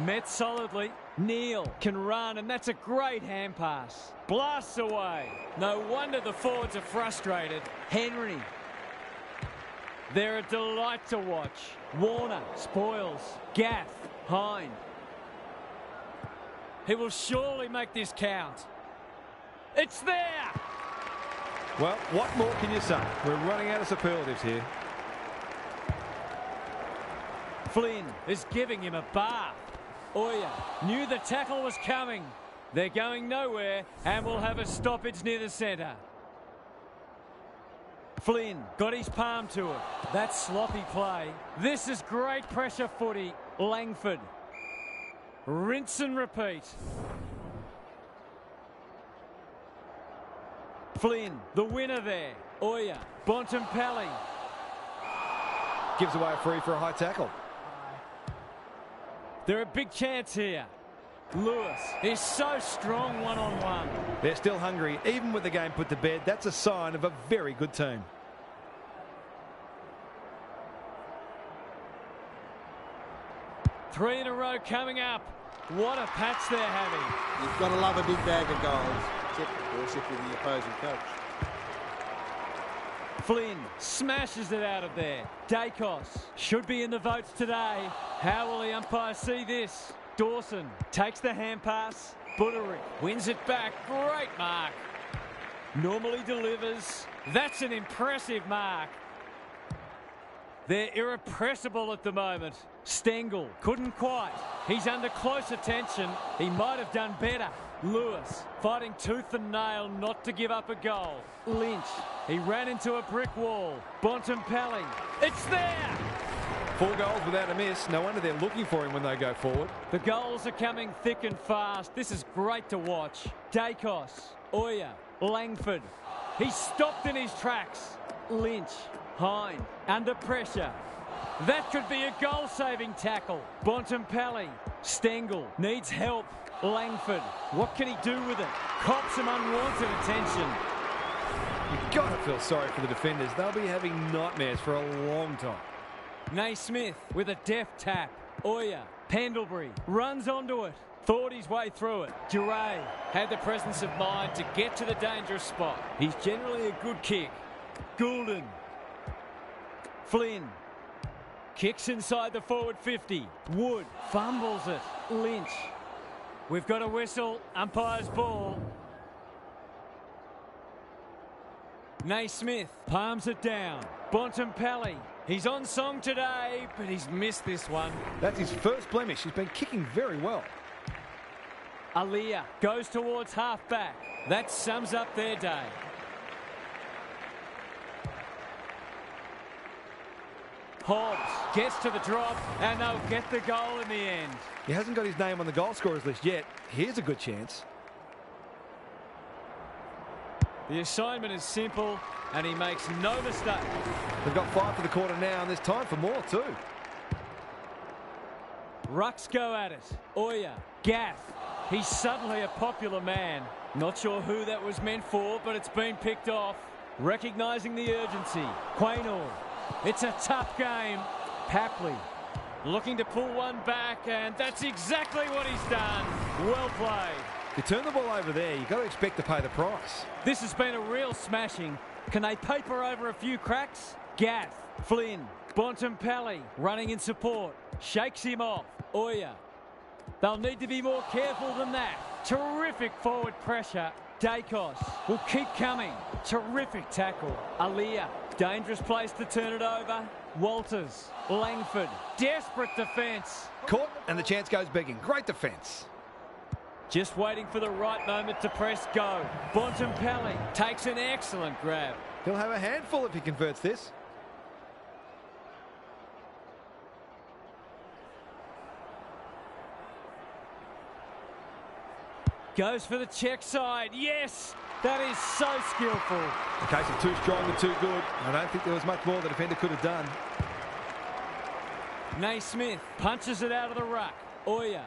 Met solidly. Neal can run, and that's a great hand pass. Blasts away. No wonder the forwards are frustrated. Henry. They're a delight to watch. Warner spoils. Gaff. Hind. He will surely make this count. It's there! Well, what more can you say? We're running out of superlatives here. Flynn is giving him a bath. Oya knew the tackle was coming. They're going nowhere and will have a stoppage near the centre. Flynn got his palm to it. That's sloppy play. This is great pressure footy. Langford. Rinse and repeat. Flynn, the winner there. Oya, Bontempelli. Gives away a free for a high tackle. They're a big chance here. Lewis is so strong one-on-one. They're still hungry, even with the game put to bed. That's a sign of a very good team. Three in a row coming up. What a patch they're having. You've got to love a big bag of goals, except of course if you're the opposing coach. Flynn smashes it out of there. Dacos should be in the votes today. How will the umpire see this? Dawson takes the hand pass. Butterick wins it back. Great mark. Normally delivers. That's an impressive mark. They're irrepressible at the moment. Stengel couldn't quite. He's under close attention. He might have done better. Lewis fighting tooth and nail not to give up a goal. Lynch, he ran into a brick wall. Bontempelli, it's there! 4 goals without a miss. No wonder they're looking for him when they go forward. The goals are coming thick and fast. This is great to watch. Dacos, Oya, Langford. He stopped in his tracks. Lynch, Hine, under pressure. That could be a goal-saving tackle. Bontempelli, Stengel needs help. Langford, what can he do with it? Cops some unwanted attention. You've got to feel sorry for the defenders. They'll be having nightmares for a long time. Naismith with a deft tap. Oya, Pendlebury runs onto it. Thought his way through it. Duray had the presence of mind to get to the dangerous spot. He's generally a good kick. Goulden. Flynn. Kicks inside the forward 50. Wood fumbles it. Lynch. We've got a whistle. Umpire's ball. Naismith palms it down. Bontempelli. He's on song today, but he's missed this one. That's his first blemish. He's been kicking very well. Aliyah goes towards half-back. That sums up their day. Hobbs gets to the drop, and they'll get the goal in the end. He hasn't got his name on the goal scorers list yet. Here's a good chance. The assignment is simple, and he makes no mistake. They've got 5 for the quarter now, and there's time for more too. Rucks go at it. Oya, Gaff. He's suddenly a popular man. Not sure who that was meant for, but it's been picked off. Recognising the urgency. Quaynor. It's a tough game. Papley looking to pull one back, and that's exactly what he's done. Well played. You turn the ball over there, you've got to expect to pay the price. This has been a real smashing. Can they paper over a few cracks? Gaff, Flynn, Bontempelli running in support. Shakes him off. Oya. They'll need to be more careful than that. Terrific forward pressure. Dacos will keep coming. Terrific tackle. Aliyah. Dangerous place to turn it over. Walters. Langford. Desperate defence. Caught, and the chance goes begging. Great defence. Just waiting for the right moment to press go. Bontempelli takes an excellent grab. He'll have a handful if he converts this. Goes for the check side. Yes! That is so skillful. A case of too strong and too good. I don't think there was much more the defender could have done. Naismith punches it out of the ruck. Oya.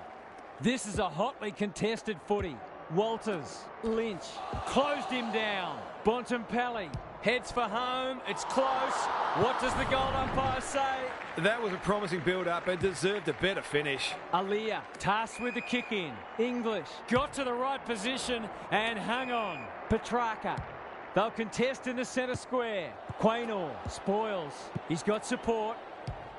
This is a hotly contested footy. Walters. Lynch. Closed him down. Bontempelli heads for home. It's close. What does the goal umpire say? That was a promising build-up and deserved a better finish. Aliyah tasked with the kick in. English got to the right position and hung on. Petrarca. They'll contest in the centre square. Quaynor spoils. He's got support.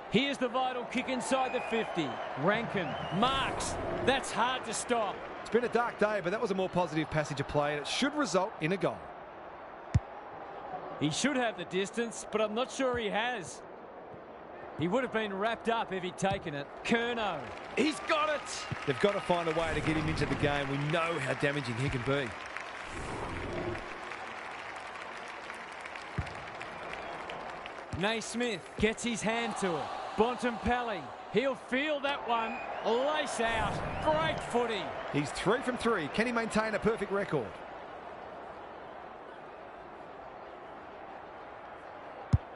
Here's the vital kick inside the 50. Rankin marks. That's hard to stop. It's been a dark day, but that was a more positive passage of play, and it should result in a goal. He should have the distance, but I'm not sure he has. He would have been wrapped up if he'd taken it. Curnow. He's got it. They've got to find a way to get him into the game. We know how damaging he can be. Naismith gets his hand to it. Bontempelli. He'll feel that one. Lace out. Great footy. He's 3 from 3. Can he maintain a perfect record?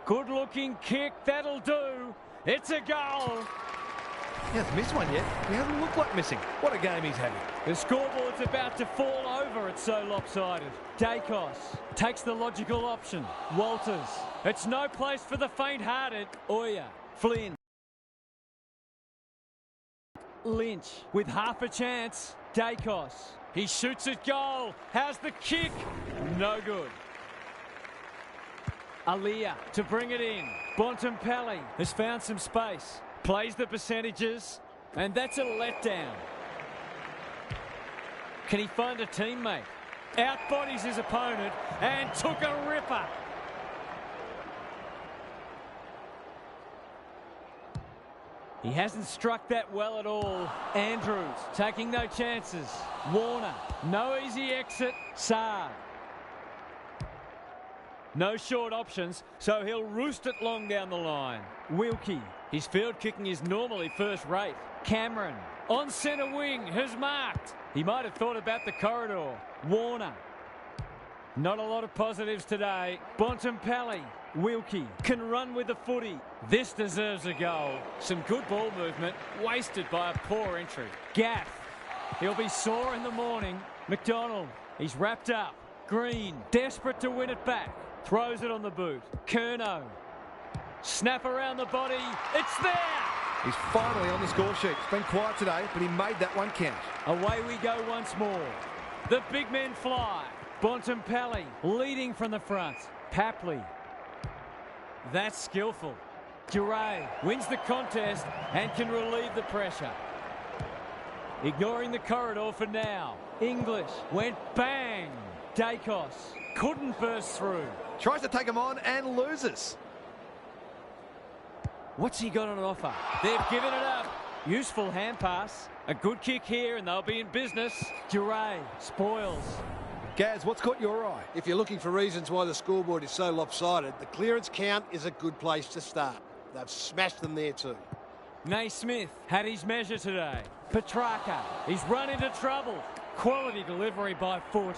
Good looking kick. That'll do. It's a goal. He hasn't missed one yet. He hasn't looked like missing. What a game he's having. The scoreboard's about to fall over. It's so lopsided. Dacos takes the logical option. Walters. It's no place for the faint-hearted. Oya. Flynn. Lynch with half a chance. Dacos. He shoots at goal. How's the kick? No good. Aliyah to bring it in. Bontempelli has found some space. Plays the percentages. And that's a letdown. Can he find a teammate? Outbodies his opponent and took a ripper. He hasn't struck that well at all. Andrews taking no chances. Warner, no easy exit. Saad. No short options, so he'll roost it long down the line. Wilkie, his field kicking is normally first rate. Cameron, on centre wing, has marked. He might have thought about the corridor. Warner. Not a lot of positives today. Bontempelli. Wilkie can run with the footy. This deserves a goal. Some good ball movement, wasted by a poor entry. Gaff. He'll be sore in the morning. McDonald. He's wrapped up. Green, desperate to win it back. Throws it on the boot. Curnow. Snap around the body. It's there! He's finally on the score sheet. It's been quiet today, but he made that one count. Away we go once more. The big men fly. Bontempelli leading from the front. Papley. That's skillful. Duray wins the contest and can relieve the pressure. Ignoring the corridor for now. English went bang. Dacos couldn't burst through. Tries to take him on and loses. What's he got on offer? They've given it up. Useful hand pass. A good kick here and they'll be in business. Duray spoils. Gaz, what's caught your eye? If you're looking for reasons why the scoreboard is so lopsided, the clearance count is a good place to start. They've smashed them there too. Naismith had his measure today. Petrarca, he's run into trouble. Quality delivery by foot.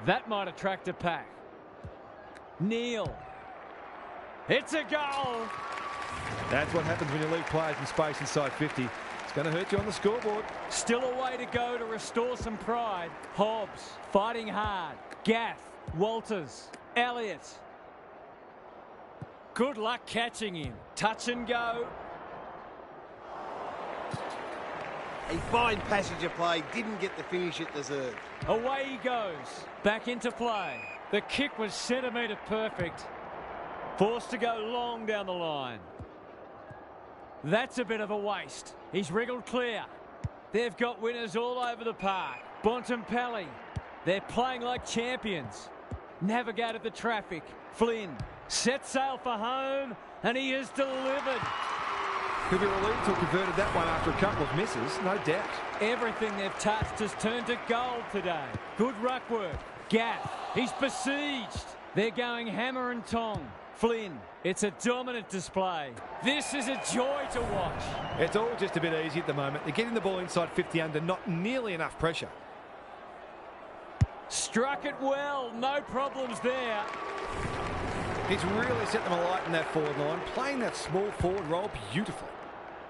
That might attract a pack. Neal. It's a goal. That's what happens when you leave players in space inside 50. It's going to hurt you on the scoreboard. Still a way to go to restore some pride. Hobbs fighting hard. Gaff, Walters, Elliott. Good luck catching him. Touch and go. A fine passage of play, didn't get the finish it deserved. Away he goes. Back into play. The kick was centimetre perfect. Forced to go long down the line. That's a bit of a waste. He's wriggled clear. They've got winners all over the park. Bontempelli. They're playing like champions. Navigated the traffic. Flynn set sail for home and he has delivered. Could be relieved to have converted that one after a couple of misses, no doubt. Everything they've touched has turned to gold today. Good ruck work. Gaff. He's besieged. They're going hammer and tong. Flynn. It's a dominant display. This is a joy to watch. It's all just a bit easy at the moment. They're getting the ball inside 50 under, not nearly enough pressure. Struck it well. No problems there. He's really set them alight in that forward line, playing that small forward role beautifully.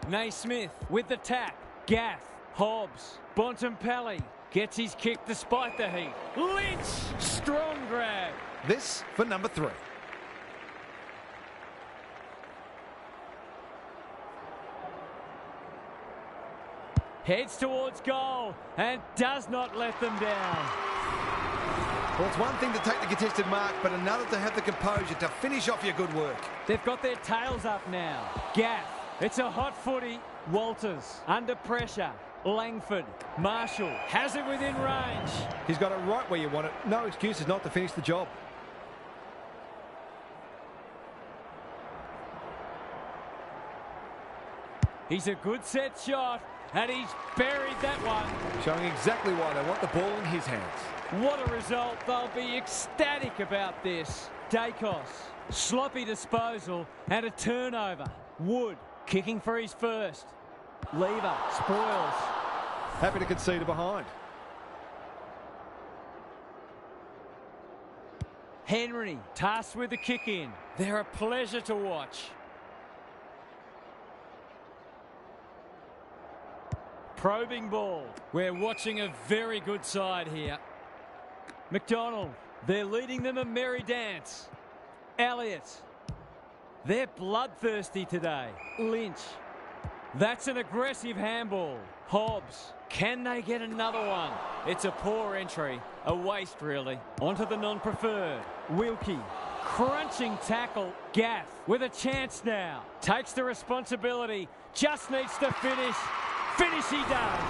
Naismith with the tap. Gaff. Hobbs. Bontempelli gets his kick despite the heat. Lynch. Strong grab. This for number 3. Heads towards goal and does not let them down. Well, it's one thing to take the contested mark, but another to have the composure to finish off your good work. They've got their tails up now. Gaff. It's a hot footy. Walters under pressure. Langford. Marshall has it within range. He's got it right where you want it. No excuses not to finish the job. He's a good set shot. And he's buried that one. Showing exactly why they want the ball in his hands. What a result. They'll be ecstatic about this. Dacos. Sloppy disposal and a turnover. Wood kicking for his first. Lever spoils. Happy to concede a behind. Henry tasked with the kick in. They're a pleasure to watch. Probing ball. We're watching a very good side here. McDonald. They're leading them a merry dance. Elliott. They're bloodthirsty today. Lynch. That's an aggressive handball. Hobbs. Can they get another one? It's a poor entry. A waste, really. Onto the non-preferred. Wilkie. Crunching tackle. Gaff with a chance now. Takes the responsibility. Just needs to finish. Finish he does.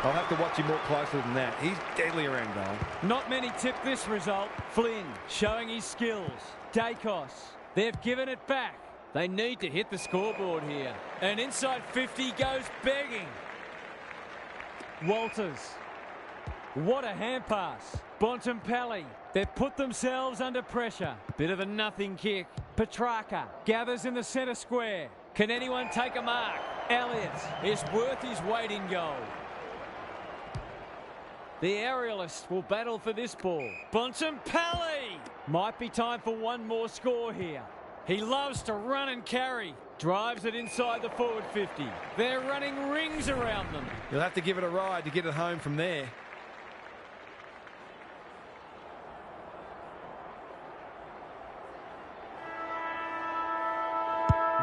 I'll have to watch him more closely than that. He's deadly around goal. Not many tip this result. Flynn showing his skills. Dacos. They've given it back. They need to hit the scoreboard here. And inside 50 goes begging. Walters. What a hand pass. Bontempelli. They've put themselves under pressure. Bit of a nothing kick. Petrarca gathers in the centre square. Can anyone take a mark? Elliott is worth his weight in gold. The aerialist will battle for this ball. Bontempelli! Might be time for one more score here. He loves to run and carry. Drives it inside the forward 50. They're running rings around them. You'll have to give it a ride to get it home from there.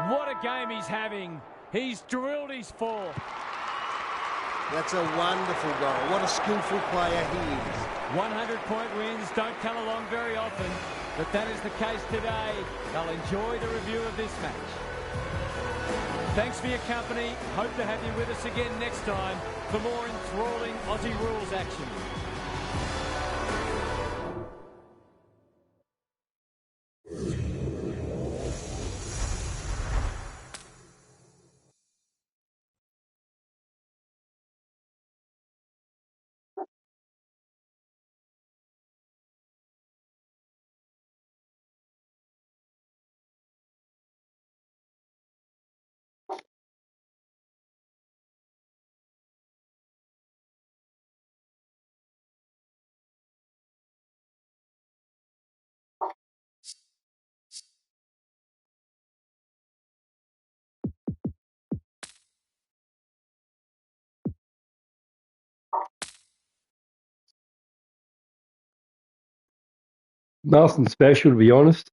What a game he's having. He's drilled his fourth. That's a wonderful goal. What a skillful player he is. 100-point wins don't come along very often, but that is the case today. They'll enjoy the review of this match. Thanks for your company. Hope to have you with us again next time for more enthralling Aussie rules action. Nothing special, to be honest.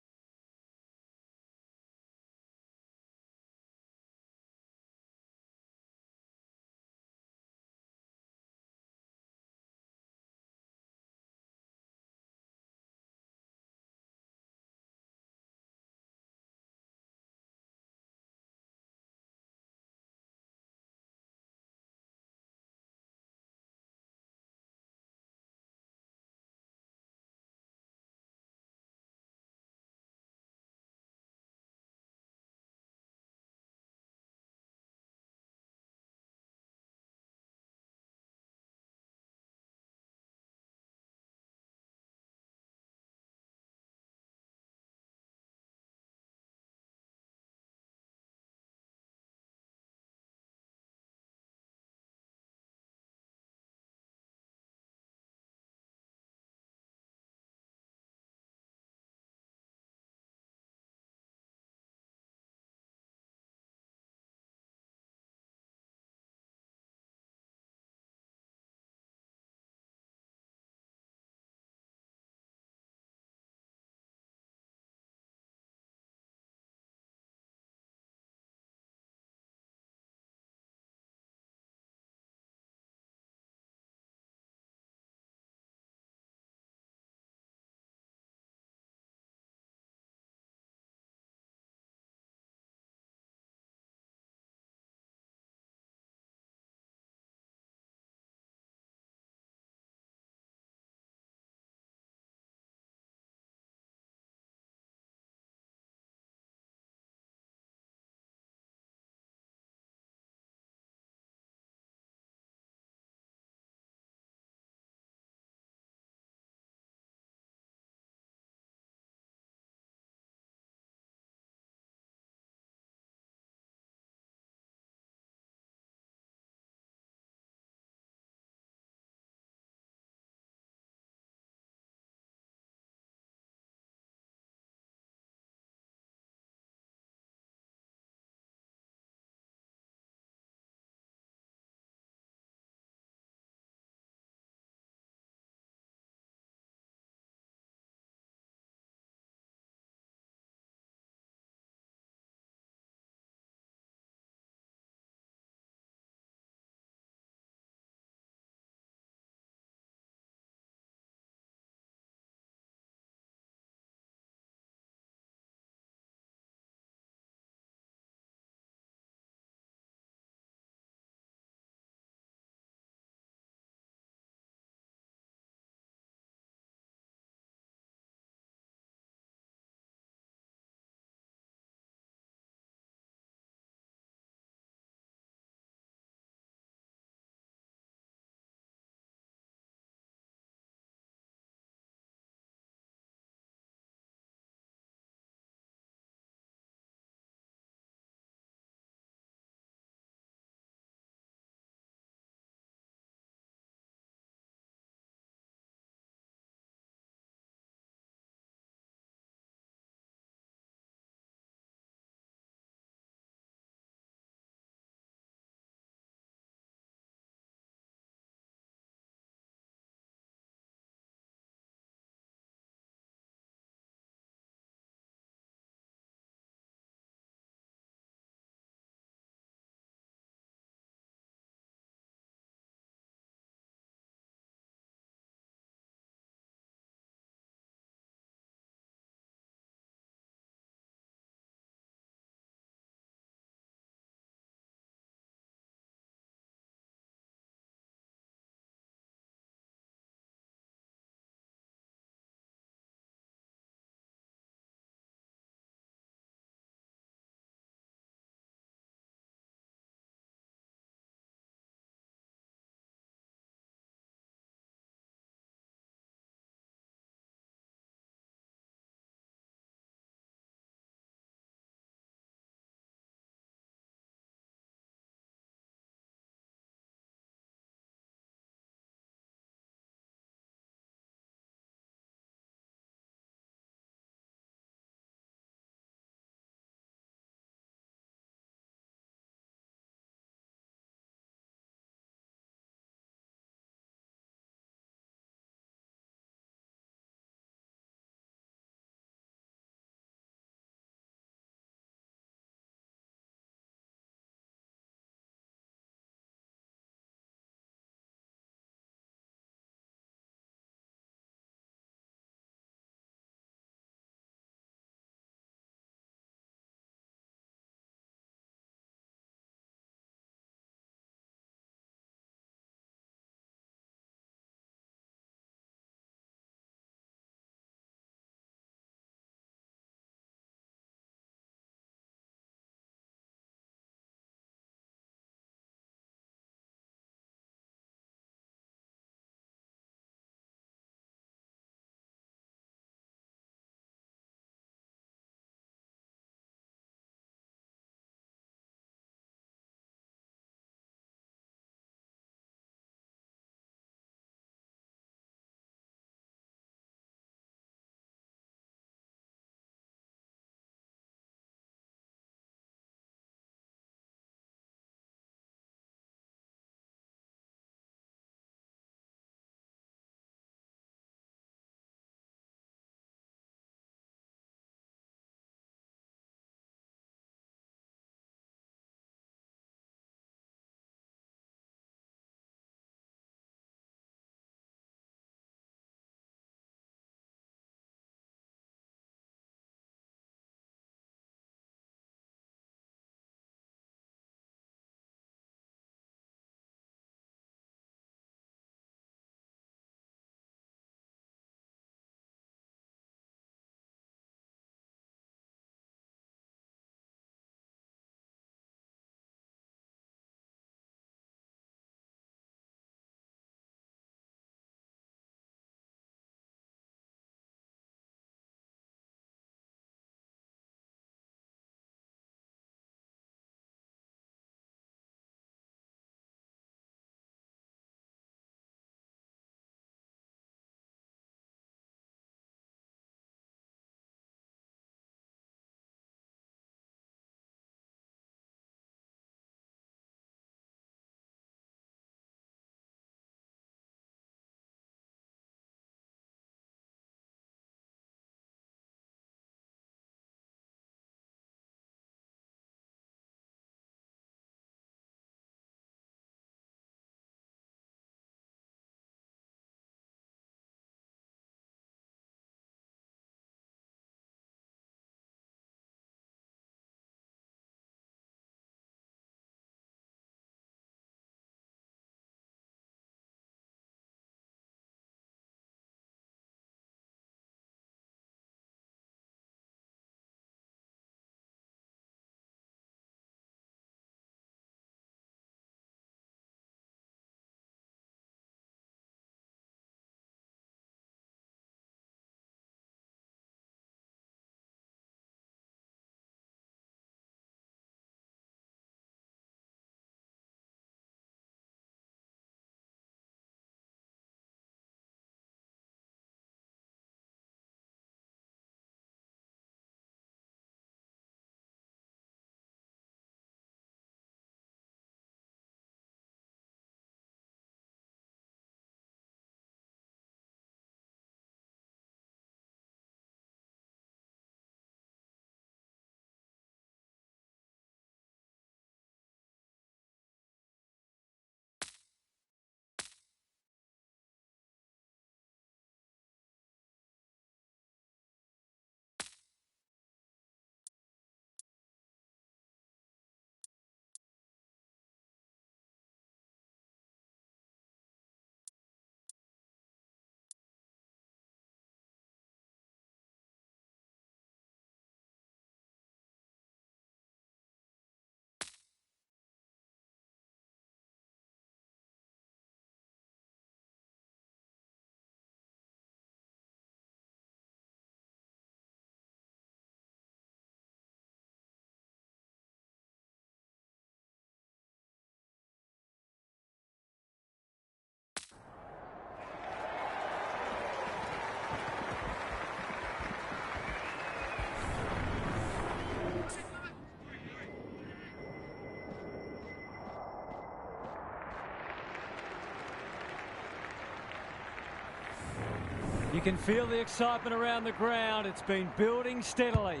You can feel the excitement around the ground. It's been building steadily.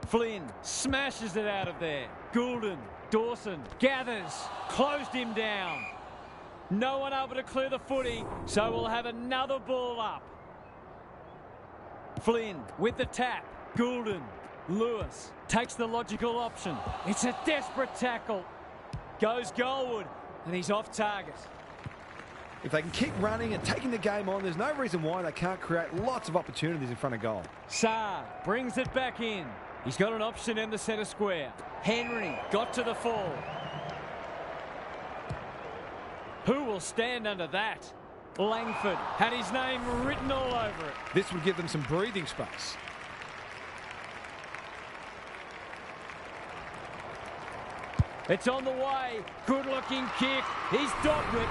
Flynn smashes it out of there. Goulden, Dawson gathers, closed him down. No one able to clear the footy, so we'll have another ball up. Flynn with the tap. Goulden, Lewis takes the logical option. It's a desperate tackle. Goes goalward, and he's off target. If they can keep running and taking the game on, there's no reason why they can't create lots of opportunities in front of goal. Saar brings it back in. He's got an option in the centre square. Henry got to the fall. Who will stand under that? Langford had his name written all over it. This would give them some breathing space. It's on the way. Good-looking kick. He's dogged it.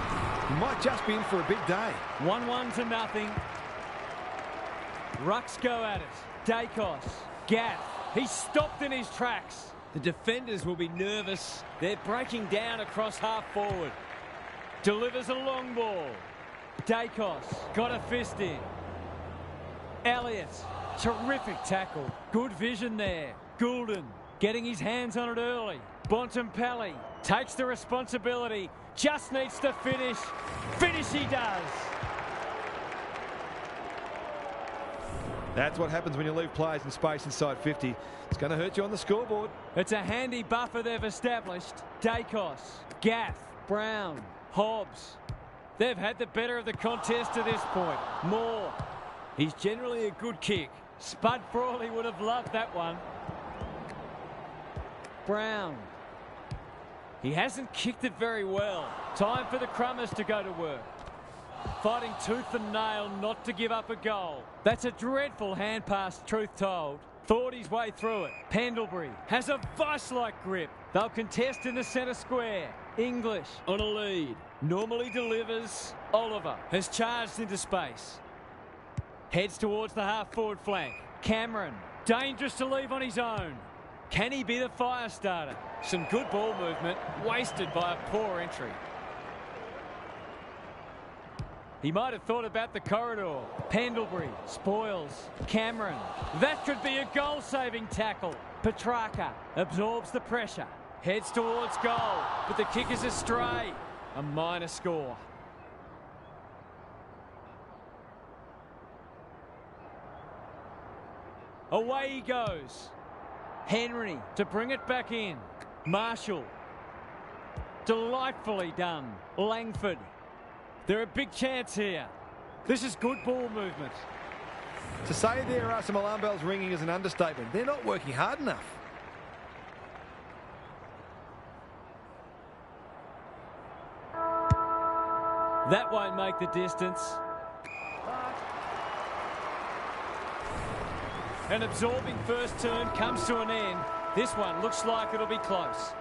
He might just be in for a big day. 1-1 to nothing. Rucks go at it. Dacos. Gaff. He's stopped in his tracks. The defenders will be nervous. They're breaking down across half forward. Delivers a long ball. Dacos got a fist in. Elliott. Terrific tackle. Good vision there. Goulden getting his hands on it early. Bontempelli takes the responsibility. Just needs to finish. Finish he does. That's what happens when you leave players in space inside 50. It's going to hurt you on the scoreboard. It's a handy buffer they've established. Dacos, Gaff, Brown, Hobbs. They've had the better of the contest to this point. Moore. He's generally a good kick. Spud Frawley would have loved that one. Brown. He hasn't kicked it very well. Time for the Crummers to go to work. Fighting tooth and nail not to give up a goal. That's a dreadful hand pass, truth told. Thought his way through it. Pendlebury has a vice-like grip. They'll contest in the centre square. English on a lead. Normally delivers. Oliver has charged into space. Heads towards the half-forward flank. Cameron, dangerous to leave on his own. Can he be the fire starter? Some good ball movement, wasted by a poor entry. He might have thought about the corridor. Pendlebury, Spoils, Cameron. That could be a goal-saving tackle. Petrarca absorbs the pressure. Heads towards goal, but the kick is astray. A minor score. Away he goes. Henry to bring it back in. Marshall. Delightfully done. Langford. They're a big chance here. This is good ball movement. To say there are some alarm bells ringing is an understatement. They're not working hard enough. That won't make the distance. An absorbing first turn comes to an end. This one looks like it'll be close.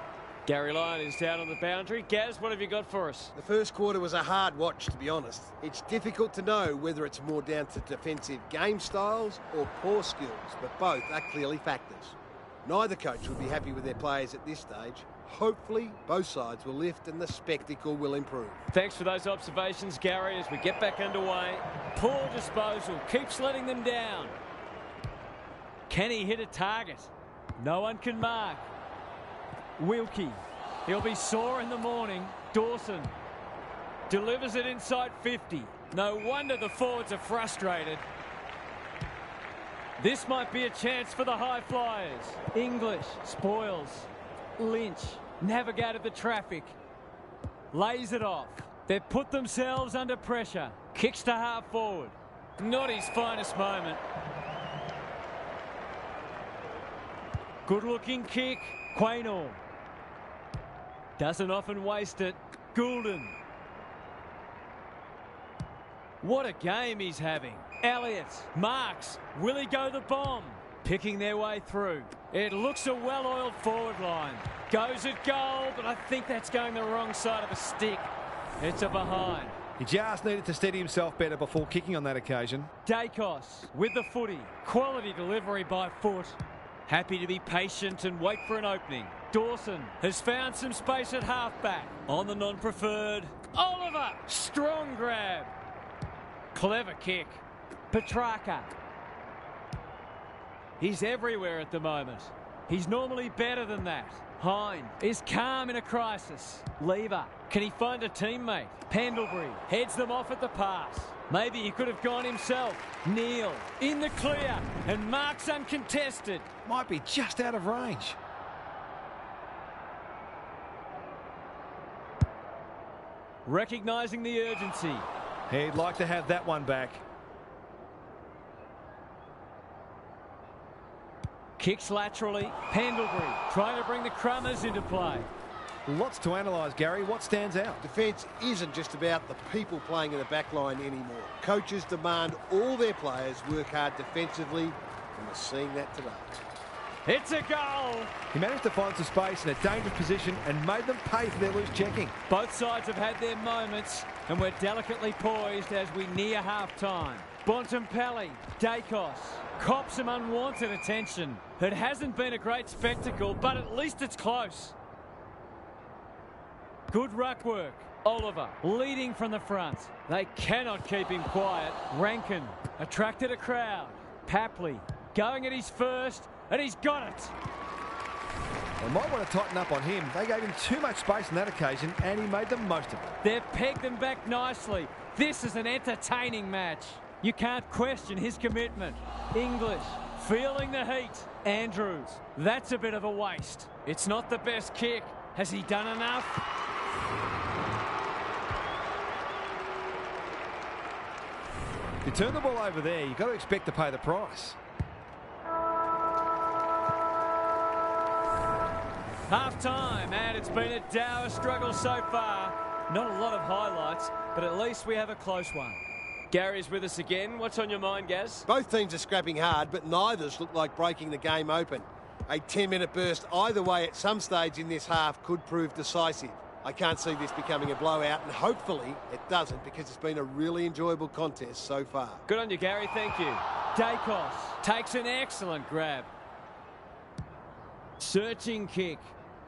Gary Lyon is down on the boundary. Gaz, what have you got for us? The first quarter was a hard watch, to be honest. It's difficult to know whether it's more down to defensive game styles or poor skills, but both are clearly factors. Neither coach will be happy with their players at this stage. Hopefully, both sides will lift and the spectacle will improve. Thanks for those observations, Gary, as we get back underway. Poor disposal, keeps letting them down. Can he hit a target? No one can mark. Wilkie, he'll be sore in the morning. Dawson delivers it inside 50. No wonder the forwards are frustrated. This might be a chance for the high flyers. English, Spoils, Lynch, navigated the traffic. Lays it off. They've put themselves under pressure. Kicks to half forward. Not his finest moment. Good looking kick. Quaynor. Doesn't often waste it. Goulden. What a game he's having. Elliott marks. Will he go the bomb? Picking their way through. It looks a well-oiled forward line. Goes at goal, but I think that's going the wrong side of the stick. It's a behind. He just needed to steady himself better before kicking on that occasion. Dacos with the footy. Quality delivery by foot. Happy to be patient and wait for an opening. Dawson has found some space at halfback. On the non-preferred. Oliver, strong grab. Clever kick. Petrarca. He's everywhere at the moment. He's normally better than that. Hine is calm in a crisis. Lever. Can he find a teammate? Pendlebury heads them off at the pass. Maybe he could have gone himself. Neal in the clear and marks uncontested. Might be just out of range. Recognising the urgency. He'd like to have that one back. Kicks laterally. Pendlebury trying to bring the Crummers into play. Lots to analyse, Gary. What stands out? Defence isn't just about the people playing in the back line anymore. Coaches demand all their players work hard defensively, and we're seeing that today. It's a goal. He managed to find some space in a dangerous position and made them pay for their loose checking. Both sides have had their moments, and we're delicately poised as we near half-time. Bontempelli, Dacos, cops some unwanted attention. It hasn't been a great spectacle, but at least it's close. Good ruck work. Oliver leading from the front. They cannot keep him quiet. Rankin attracted a crowd. Papley going at his first, and he's got it. They might want to tighten up on him. They gave him too much space on that occasion, and he made the most of it. They've pegged them back nicely. This is an entertaining match. You can't question his commitment. English feeling the heat. Andrews, that's a bit of a waste. It's not the best kick. Has he done enough? If you turn the ball over there, you've got to expect to pay the price. Half-time, and it's been a dour struggle so far. Not a lot of highlights, but at least we have a close one. Gary's with us again. What's on your mind, Gaz? Both teams are scrapping hard, but neither's look like breaking the game open. A 10-minute burst either way at some stage in this half could prove decisive. I can't see this becoming a blowout, and hopefully it doesn't, because it's been a really enjoyable contest so far. Good on you, Gary. Thank you. Dacos takes an excellent grab. Searching kick.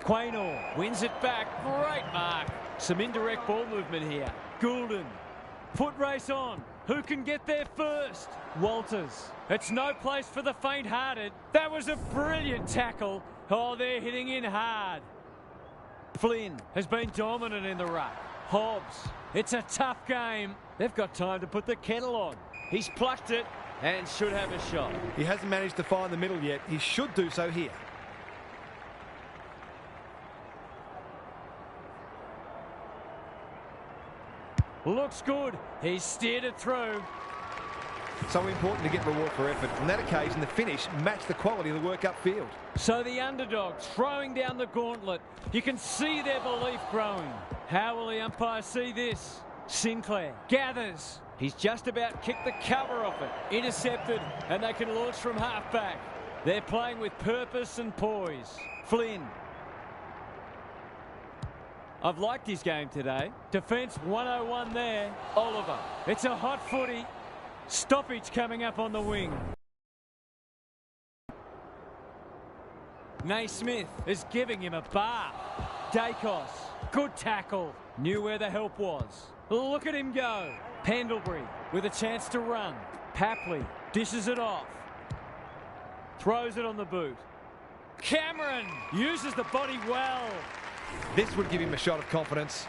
Quaynor wins it back. Great mark. Some indirect ball movement here. Goulden. Foot race on. Who can get there first? Walters. It's no place for the faint-hearted. That was a brilliant tackle. Oh, they're hitting in hard. Flynn has been dominant in the ruck. Hobbs. It's a tough game. They've got time to put the kettle on. He's plucked it and should have a shot. He hasn't managed to find the middle yet. He should do so here. Looks good. He's steered it through. So important to get reward for effort. On that occasion, the finish matched the quality of the work upfield. So the underdogs throwing down the gauntlet. You can see their belief growing. How will the umpire see this? Sinclair gathers. He's just about kicked the cover off it. Intercepted, and they can launch from half-back. They're playing with purpose and poise. Flynn. I've liked his game today. Defence 101 there. Oliver. It's a hot footy. Stoppage coming up on the wing. Naismith is giving him a bar. Dacos. Good tackle. Knew where the help was. Look at him go. Pendlebury with a chance to run. Papley dishes it off. Throws it on the boot. Cameron uses the body well. This would give him a shot of confidence.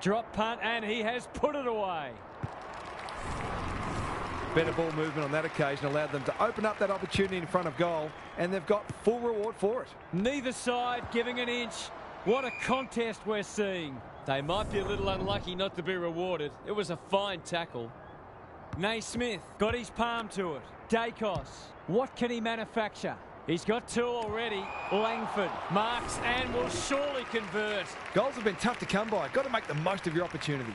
Drop punt, and he has put it away. Better ball movement on that occasion allowed them to open up that opportunity in front of goal, and they've got full reward for it. Neither side giving an inch. What a contest we're seeing. They might be a little unlucky not to be rewarded. It was a fine tackle. Naismith got his palm to it. Dacos, what can he manufacture? He's got two already. Langford marks and will surely convert. Goals have been tough to come by. Got to make the most of your opportunities.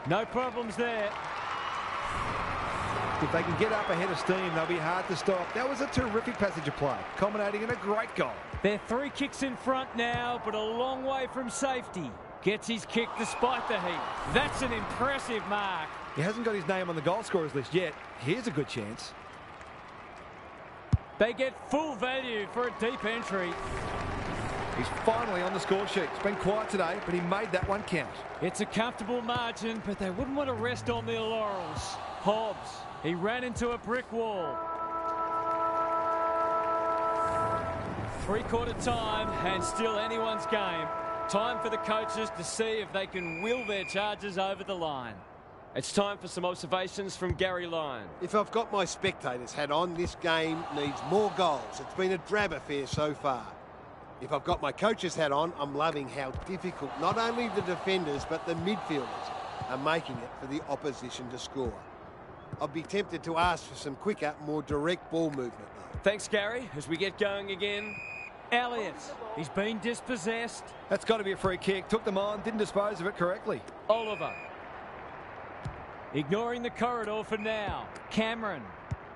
No problems there. If they can get up ahead of steam, they'll be hard to stop. That was a terrific passage of play, culminating in a great goal. They're 3 kicks in front now, but a long way from safety. Gets his kick despite the heat. That's an impressive mark. He hasn't got his name on the goal scorers list yet. Here's a good chance. They get full value for a deep entry. He's finally on the score sheet. It's been quiet today, but he made that one count. It's a comfortable margin, but they wouldn't want to rest on their laurels. Hobbs, he ran into a brick wall. Three-quarter time and still anyone's game. Time for the coaches to see if they can will their charges over the line. It's time for some observations from Gary Lyon. If I've got my spectator's hat on, this game needs more goals. It's been a drab affair so far. If I've got my coach's hat on, I'm loving how difficult not only the defenders but the midfielders are making it for the opposition to score. I'd be tempted to ask for some quicker, more direct ball movement though. Thanks, Gary. As we get going again. Elliott, he's been dispossessed. That's got to be a free kick. Took them on, didn't dispose of it correctly. Oliver. Ignoring the corridor for now. Cameron.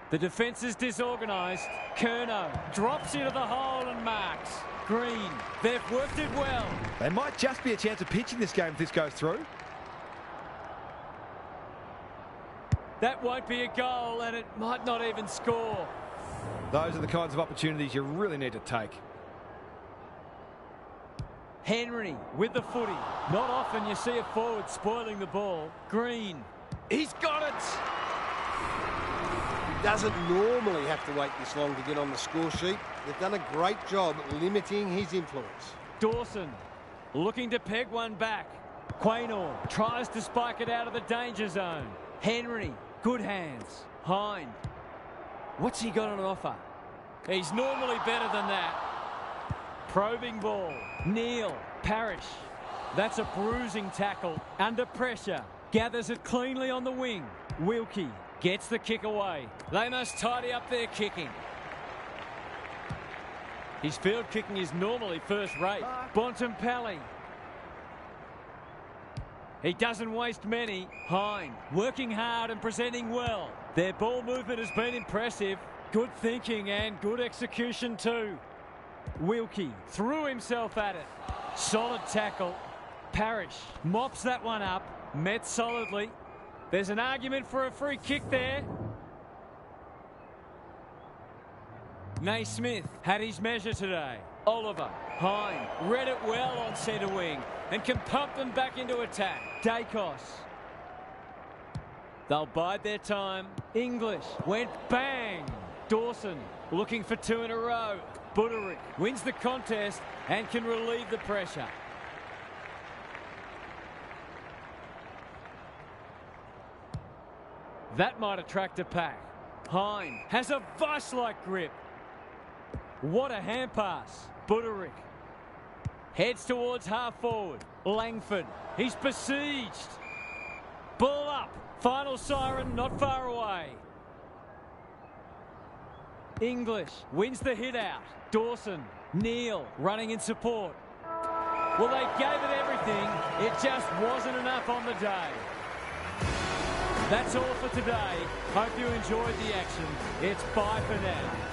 The defence is disorganised. Curnow drops into the hole and marks. Green. They've worked it well. They might just be a chance of pinching this game if this goes through. That won't be a goal and it might not even score. Those are the kinds of opportunities you really need to take. Henry with the footy. Not often you see a forward spoiling the ball. Green. He's got it. He doesn't normally have to wait this long to get on the score sheet. They've done a great job limiting his influence. Dawson looking to peg one back. Quaynor tries to spike it out of the danger zone. Henry, good hands. Hind. What's he got on offer? He's normally better than that. Probing ball. Neal. Parrish. That's a bruising tackle. Under pressure. Gathers it cleanly on the wing. Wilkie gets the kick away. They must tidy up their kicking. His field kicking is normally first rate. Bontempelli. He doesn't waste many. Hind working hard and presenting well. Their ball movement has been impressive. Good thinking and good execution too. Wilkie threw himself at it. Solid tackle. Parrish mops that one up. Met solidly. There's an argument for a free kick there. Naismith had his measure today. Oliver, Hind, read it well on centre wing and can pump them back into attack. Dacos. They'll bide their time. English went bang. Dawson looking for two in a row. Buderick wins the contest and can relieve the pressure. That might attract a pack. Hind has a vice-like grip. What a hand pass. Buderick heads towards half forward. Langford, he's besieged. Ball up. Final siren not far away. English wins the hit out. Dawson, Neal running in support. Well, they gave it everything. It just wasn't enough on the day. That's all for today. Hope you enjoyed the action. It's bye for now.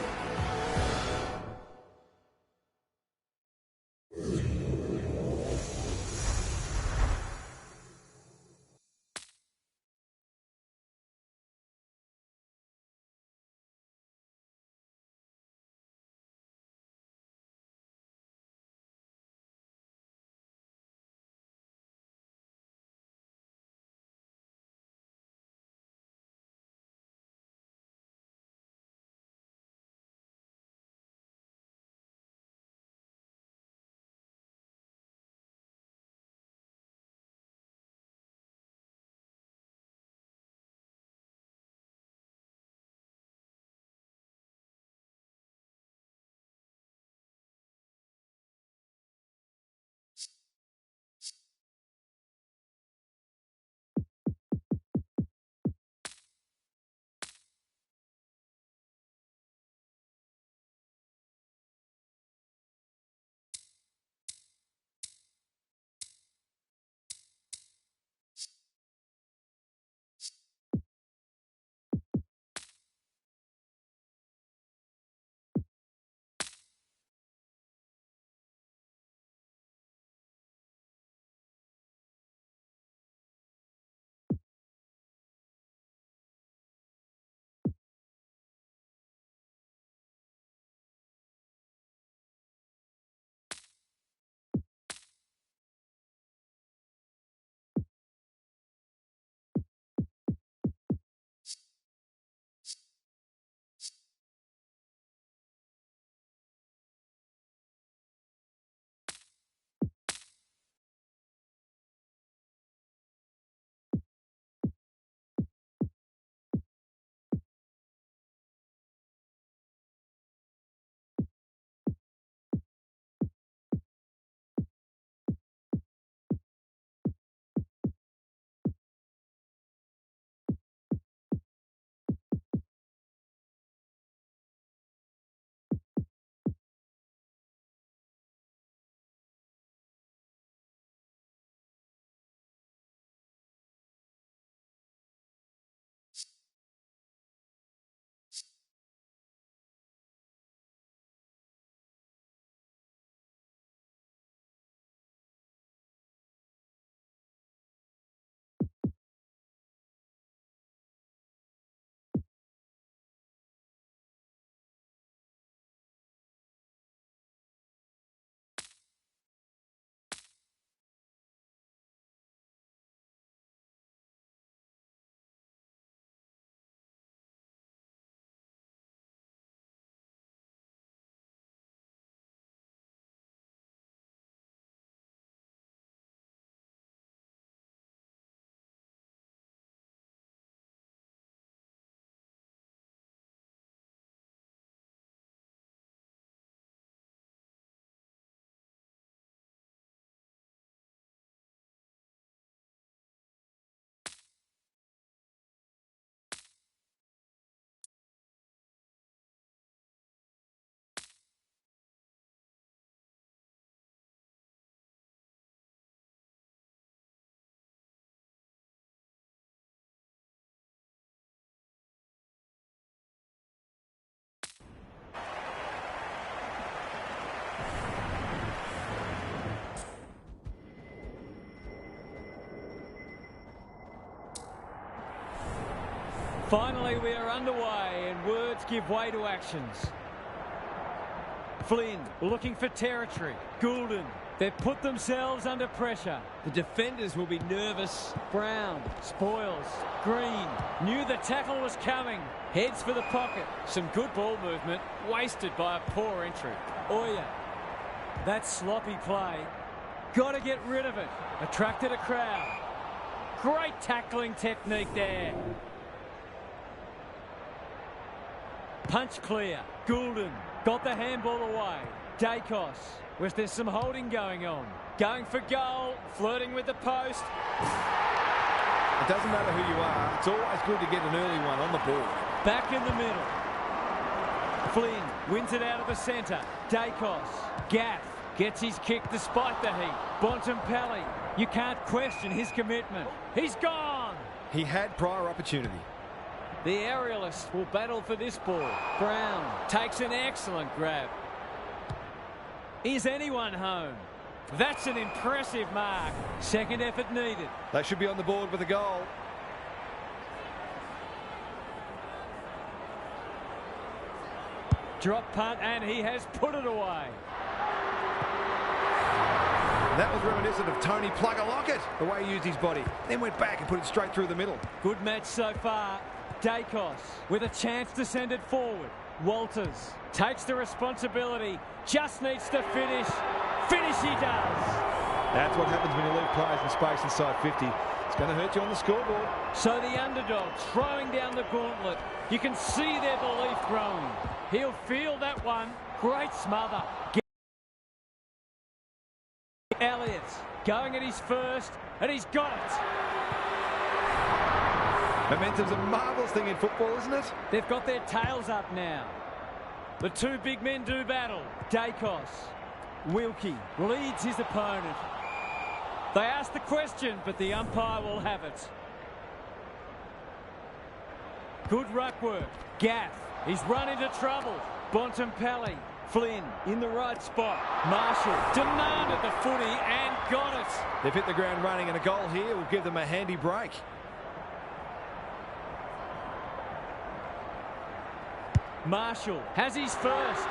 Finally, we are underway and words give way to actions. Flynn looking for territory. Goulden. They've put themselves under pressure. The defenders will be nervous. Brown spoils. Green knew the tackle was coming. Heads for the pocket. Some good ball movement, wasted by a poor entry. Oya. That sloppy play. Got to get rid of it. Attracted a crowd. Great tackling technique there. Punch clear. Goulden got the handball away. Dacos. Was there some holding going on? Going for goal. Flirting with the post. It doesn't matter who you are. It's always good to get an early one on the ball. Back in the middle. Flynn wins it out of the centre. Dacos. Gaff gets his kick despite the heat. Bontempelli. You can't question his commitment. He's gone. He had prior opportunity. The aerialists will battle for this ball. Brown takes an excellent grab. Is anyone home? That's an impressive mark. Second effort needed. They should be on the board with a goal. Drop punt, and he has put it away. That was reminiscent of Tony Plugger-Lockett, the way he used his body. Then went back and put it straight through the middle. Good match so far. Dacos with a chance to send it forward. Walters takes the responsibility. Just needs to finish. Finish he does. That's what happens when you leave players in space inside 50. It's going to hurt you on the scoreboard. So the underdog throwing down the gauntlet. You can see their belief growing. He'll feel that one. Great smother. Elliott going at his first, and he's got it. Momentum's a marvellous thing in football, isn't it? They've got their tails up now. The two big men do battle. Dacos. Wilkie leads his opponent. They ask the question, but the umpire will have it. Good ruck work. Gaff. He's run into trouble. Bontempelli. Flynn in the right spot. Marshall demanded the footy and got it. They've hit the ground running, and a goal here will give them a handy break. Marshall has his first.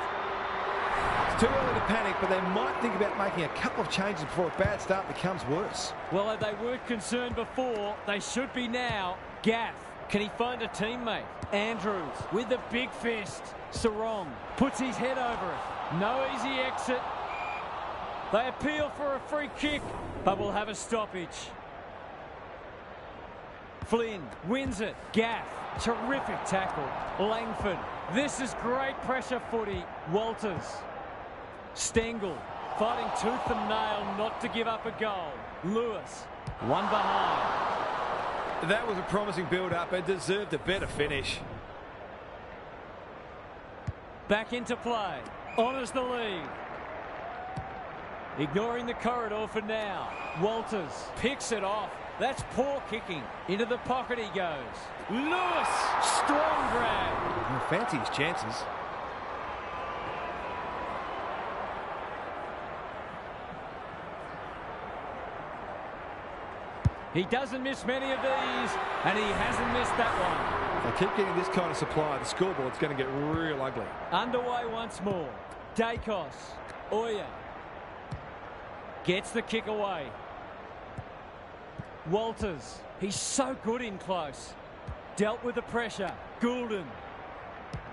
It's too early to panic, but they might think about making a couple of changes before a bad start becomes worse. Well, if they weren't concerned before, they should be now. Gaff. Can he find a teammate? Andrews with the big fist. Sarong puts his head over it. No easy exit. They appeal for a free kick, but will have a stoppage. Flynn wins it. Gaff. Terrific tackle. Langford. This is great pressure footy. Walters. Stengel fighting tooth and nail not to give up a goal. Lewis. One behind. That was a promising build-up and deserved a better finish. Back into play. Honours the lead. Ignoring the corridor for now. Walters picks it off. That's poor kicking. Into the pocket he goes. Lewis. Strong grab. He'll fancy his chances. He doesn't miss many of these, and he hasn't missed that one. If they keep getting this kind of supply, the scoreboard's going to get real ugly. Underway once more. Dacos. Oya. Gets the kick away. Walters. He's so good in close. Dealt with the pressure. Goulden.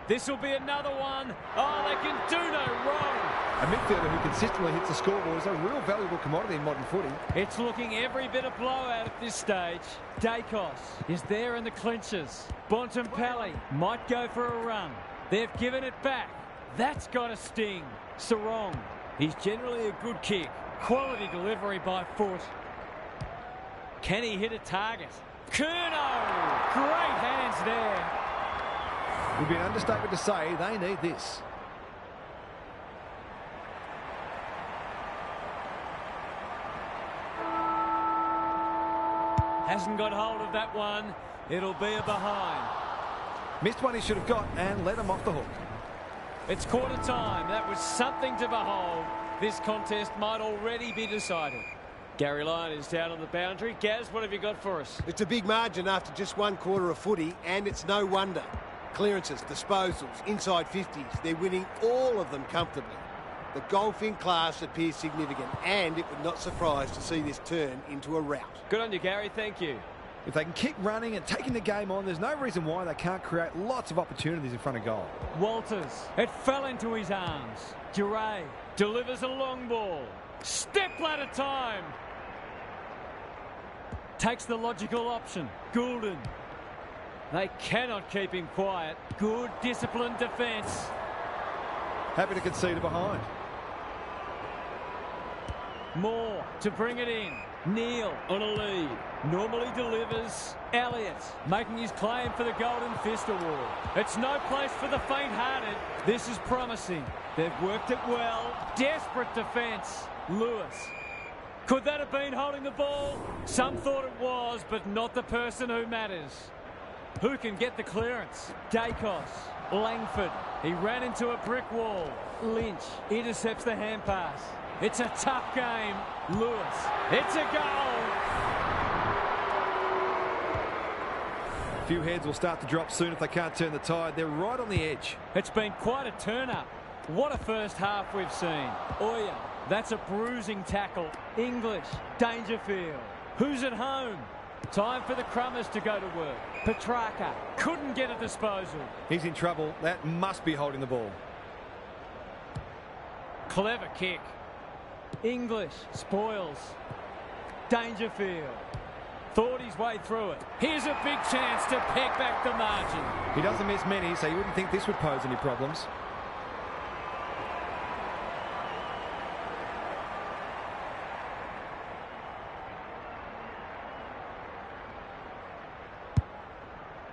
This will be another one. Oh, they can do no wrong. A midfielder who consistently hits the scoreboard is a real valuable commodity in modern footy. It's looking every bit a blowout at this stage. Dacos is there in the clinches. Bontempelli might go for a run. They've given it back. That's got a sting. Sarong. He's generally a good kick. Quality delivery by foot. Can he hit a target? Curnow! Great hands there. It would be an understatement to say they need this. Hasn't got hold of that one. It'll be a behind. Missed one he should have got and let him off the hook. It's quarter time. That was something to behold. This contest might already be decided. Gary Lyon is down on the boundary. Gaz, what have you got for us? It's a big margin after just one quarter of footy, and it's no wonder. Clearances, disposals, inside 50s, they're winning all of them comfortably. The golfing class appears significant, and it would not surprise to see this turn into a rout. Good on you, Gary. Thank you. If they can keep running and taking the game on, there's no reason why they can't create lots of opportunities in front of goal. Walters. It fell into his arms. Duray delivers a long ball. Step ladder time. Takes the logical option. Goulden. They cannot keep him quiet. Good disciplined defence. Happy to concede it behind. Moore to bring it in. Neal on a lead. Normally delivers. Elliott making his claim for the Golden Fist Award. It's no place for the faint-hearted. This is promising. They've worked it well. Desperate defence. Lewis. Could that have been holding the ball? Some thought it was, but not the person who matters. Who can get the clearance? Dacos. Langford. He ran into a brick wall. Lynch intercepts the hand pass. It's a tough game. Lewis. It's a goal. A few heads will start to drop soon if they can't turn the tide. They're right on the edge. It's been quite a turn-up. What a first half we've seen. Oya. That's a bruising tackle. English. Dangerfield. Who's at home? Time for the Crummers to go to work. Petrarca couldn't get a disposal. He's in trouble. That must be holding the ball. Clever kick. English spoils. Dangerfield. Thought his way through it. Here's a big chance to peg back the margin. He doesn't miss many, so you wouldn't think this would pose any problems.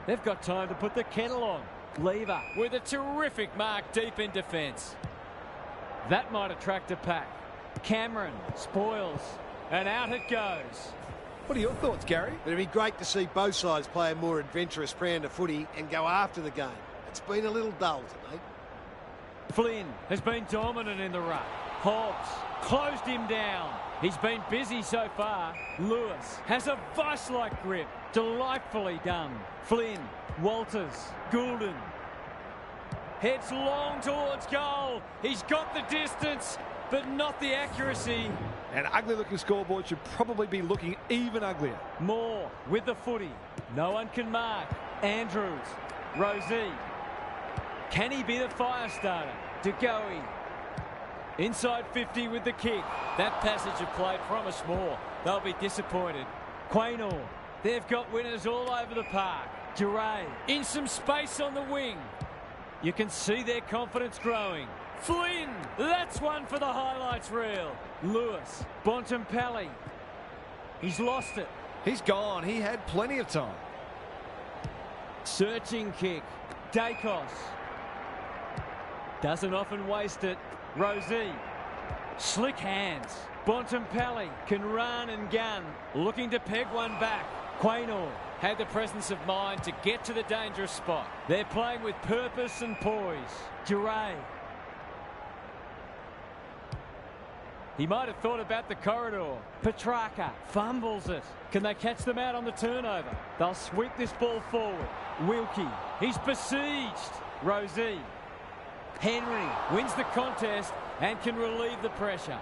They've got time to put the kettle on. Lever with a terrific mark deep in defence. That might attract a pack. Cameron spoils, and out it goes. What are your thoughts, Gary? It'd be great to see both sides play a more adventurous brand of footy and go after the game. It's been a little dull tonight. Flynn has been dominant in the ruck. Hobbs closed him down. He's been busy so far. Lewis has a vice-like grip. Delightfully done. Flynn, Walters, Goulden. Heads long towards goal. He's got the distance, but not the accuracy. An ugly-looking scoreboard should probably be looking even uglier. Moore with the footy. No one can mark. Andrews. Rosie. Can he be the fire starter? DeGoey. Inside 50 with the kick. That passage of play promised more. They'll be disappointed. Quaynor. They've got winners all over the park. Duray in some space on the wing. You can see their confidence growing. Flynn, that's one for the highlights reel. Lewis, Bontempelli. He's lost it. He's gone. He had plenty of time. Searching kick. Dacos. Doesn't often waste it. Rosie. Slick hands. Bontempelli can run and gun. Looking to peg one back. Quaynor had the presence of mind to get to the dangerous spot. They're playing with purpose and poise. Duray. He might have thought about the corridor. Petrarca fumbles it. Can they catch them out on the turnover? They'll sweep this ball forward. Wilkie. He's besieged. Rosie. Henry wins the contest and can relieve the pressure.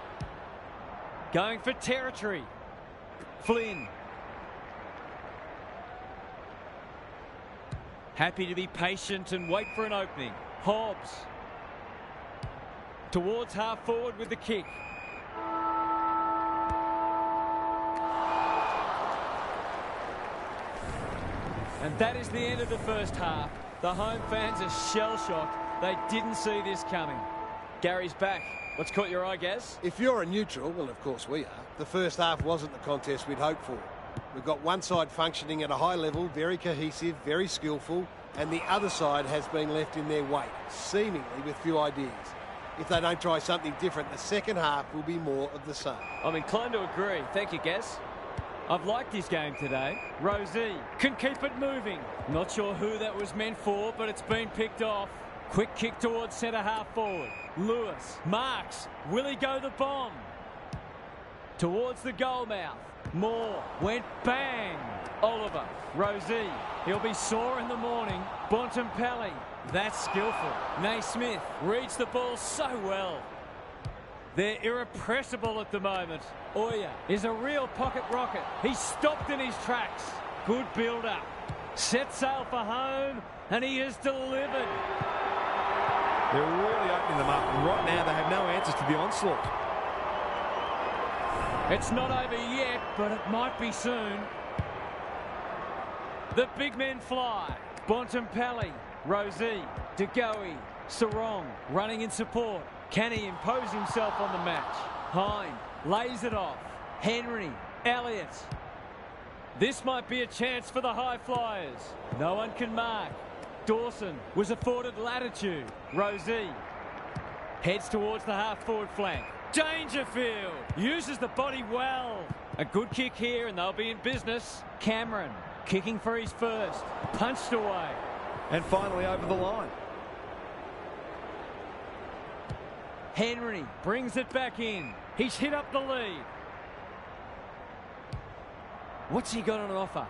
Going for territory. Flynn. Happy to be patient and wait for an opening. Hobbs. Towards half forward with the kick. And that is the end of the first half. The home fans are shell-shocked. They didn't see this coming. Gary's back. What's caught your eye, Gaz? If you're a neutral, well, of course we are, the first half wasn't the contest we'd hoped for. We've got one side functioning at a high level, very cohesive, very skillful, and the other side has been left in their wake, seemingly with few ideas. If they don't try something different, the second half will be more of the same. I'm inclined to agree. Thank you, Gaz. I've liked his game today. Rosie can keep it moving. Not sure who that was meant for, but it's been picked off. Quick kick towards centre half forward. Lewis marks. Will he go the bomb? Towards the goal mouth. Moore went bang. Oliver, Rosie, he'll be sore in the morning. Bontempelli, that's skillful. Naismith reads the ball so well. They're irrepressible at the moment. Oya is a real pocket rocket. He's stopped in his tracks. Good build-up. Set sail for home, and he has delivered. They're really opening them up, and right now they have no answers to the onslaught. It's not over yet, but it might be soon. The big men fly. Bontempelli, Rosie, De Goey, Sarong running in support. Can he impose himself on the match? Hine lays it off. Henry, Elliott. This might be a chance for the high flyers. No one can mark. Dawson was afforded latitude. Rosie heads towards the half-forward flank. Dangerfield uses the body well. A good kick here and they'll be in business. Cameron kicking for his first. Punched away. And finally over the line. Henry brings it back in. He's hit up the lead. What's he got on offer?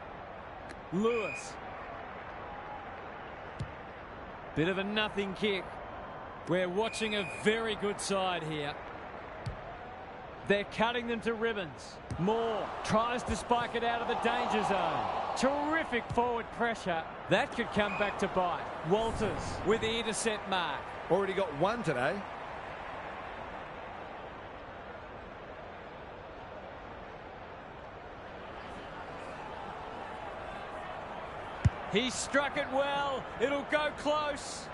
Lewis. Bit of a nothing kick. We're watching a very good side here. They're cutting them to ribbons. Moore tries to spike it out of the danger zone. Terrific forward pressure. That could come back to bite. Walters with the intercept mark. Already got one today. He struck it well. It'll go close.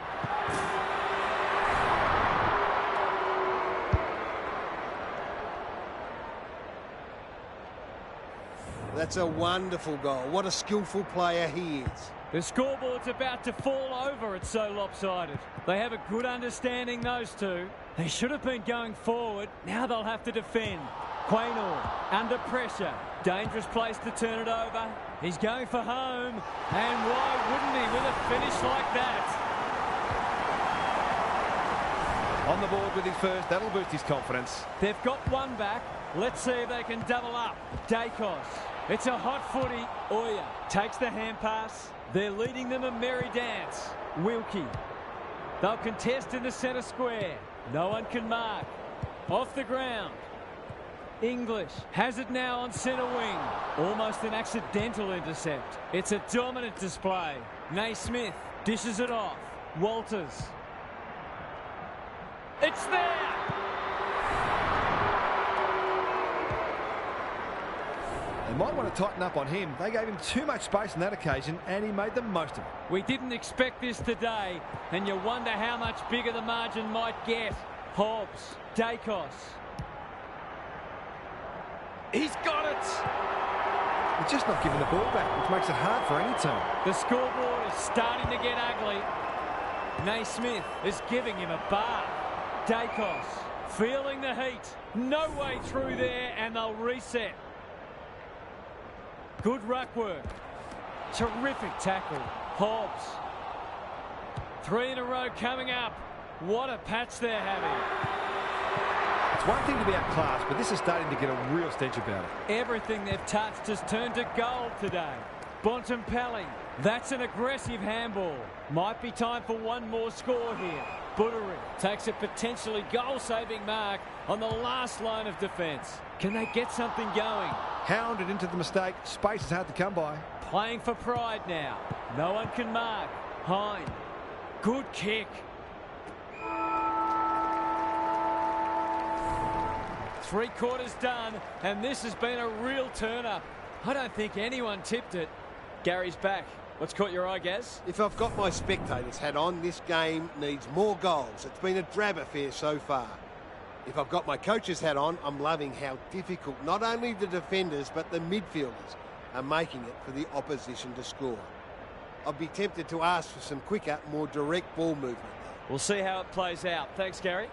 That's a wonderful goal. What a skillful player he is. The scoreboard's about to fall over. It's so lopsided. They have a good understanding, those two. They should have been going forward. Now they'll have to defend. Quaynor under pressure. Dangerous place to turn it over. He's going for home. And why wouldn't he with a finish like that? On the board with his first. That'll boost his confidence. They've got one back. Let's see if they can double up. Dacos. It's a hot footy. Oya takes the hand pass. They're leading them a merry dance. Wilkie. They'll contest in the centre square. No one can mark. Off the ground. English has it now on centre wing. Almost an accidental intercept. It's a dominant display. Naismith dishes it off. Walters. It's there! They might want to tighten up on him. They gave him too much space on that occasion, and he made the most of it. We didn't expect this today, and you wonder how much bigger the margin might get. Hobbs, Dacos. He's got it! They're just not giving the ball back, which makes it hard for any team. The scoreboard is starting to get ugly. Naismith is giving him a bar. Dacos feeling the heat. No way through there, and they'll reset. Good ruck work. Terrific tackle. Hobbs. 3 in a row coming up. What a patch they're having. It's one thing to be outclassed, but this is starting to get a real stench about it. Everything they've touched has turned to gold today. Bontempelli. That's an aggressive handball. Might be time for one more score here. Butterick takes a potentially goal-saving mark on the last line of defence. Can they get something going? Hounded into the mistake. Space is hard to come by. Playing for pride now. No one can mark. Hine. Good kick. Three-quarters done, and this has been a real turn-up. I don't think anyone tipped it. Gary's back. What's caught your eye, Gaz? If I've got my spectators hat on, this game needs more goals. It's been a drab affair so far. If I've got my coach's hat on, I'm loving how difficult not only the defenders but the midfielders are making it for the opposition to score. I'd be tempted to ask for some quicker, more direct ball movement. We'll see how it plays out. Thanks, Gary.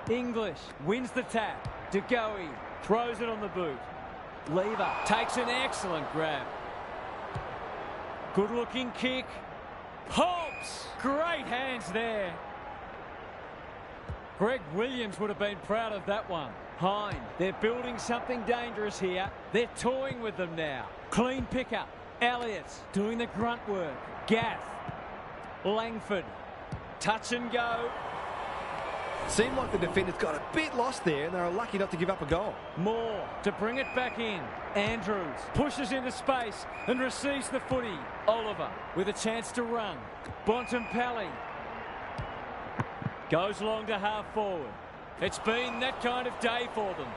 English wins the tap. De Goey throws it on the boot. Lever takes an excellent grab. Good looking kick. Hobbs! Great hands there. Greg Williams would have been proud of that one. Hine, they're building something dangerous here. They're toying with them now. Clean pickup. Elliott doing the grunt work. Gaff. Langford. Touch and go. Seemed like the defenders got a bit lost there and they were lucky not to give up a goal. Moore to bring it back in. Andrews pushes into space and receives the footy. Oliver with a chance to run. Bontempelli goes long to half forward. It's been that kind of day for them.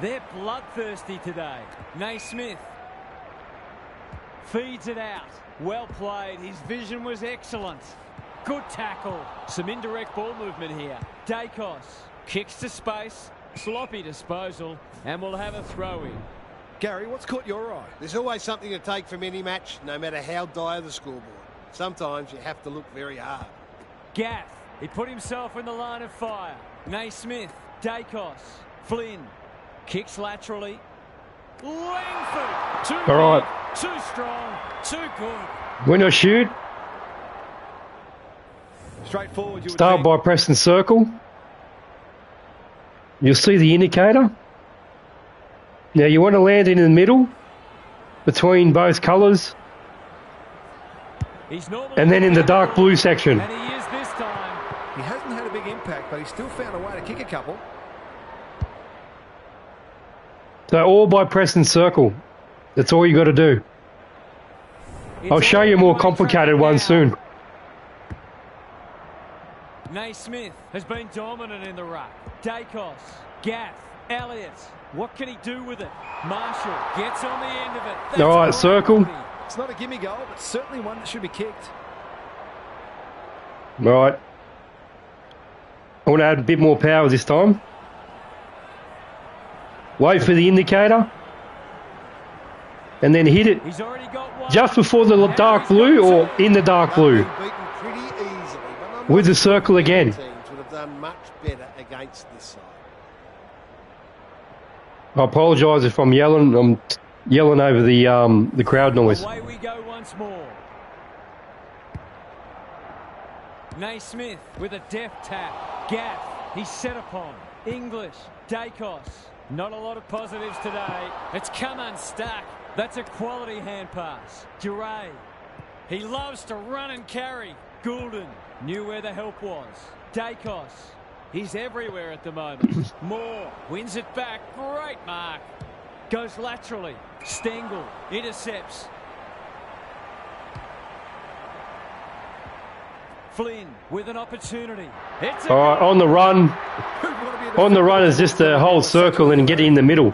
They're bloodthirsty today. Naismith feeds it out. Well played. His vision was excellent. Good tackle. Some indirect ball movement here. Dacos kicks to space. Sloppy disposal. And we'll have a throw in. Gary, what's caught your eye? There's always something to take from any match, no matter how dire the scoreboard. Sometimes you have to look very hard. Gaff. He put himself in the line of fire. Naismith. Dacos. Flynn. Kicks laterally. Langford. Too All big, right. too strong, too good. Win or shoot. Straightforward, you would Start think. by pressing circle. You'll see the indicator. Now you want to land in the middle between both colours He's normally and then in the dark blue section. and he is this time. He hasn't had a big impact, but he's still found a way to kick a couple. So all by pressing circle. That's all you got to do. I'll show you a more complicated one soon. Naismith has been dominant in the ruck. Dacos, Gaff, Elliott. What can he do with it? Marshall gets on the end of it. That's All right, great circle. footy. It's not a gimme goal, but certainly one that should be kicked. Right. I want to add a bit more power this time. Wait for the indicator. And then hit it He's already got one. just before the dark blue or in the dark blue. They've been beaten pretty easily, but I'm With not the circle sure again. teams would have done much better against this side. I apologise if I'm yelling. I'm yelling over the crowd noise. Away we go once more. Naismith with a deft tap. Gaff, he's set upon. English, Dacos. Not a lot of positives today. It's come unstuck. That's a quality hand pass. Duray. He loves to run and carry. Goulden knew where the help was. Dacos. He's everywhere at the moment. Moore wins it back. Great mark. Goes laterally. Stengel intercepts. Flynn with an opportunity. It's a All right, on the run. On the run is just a whole circle and get in the middle.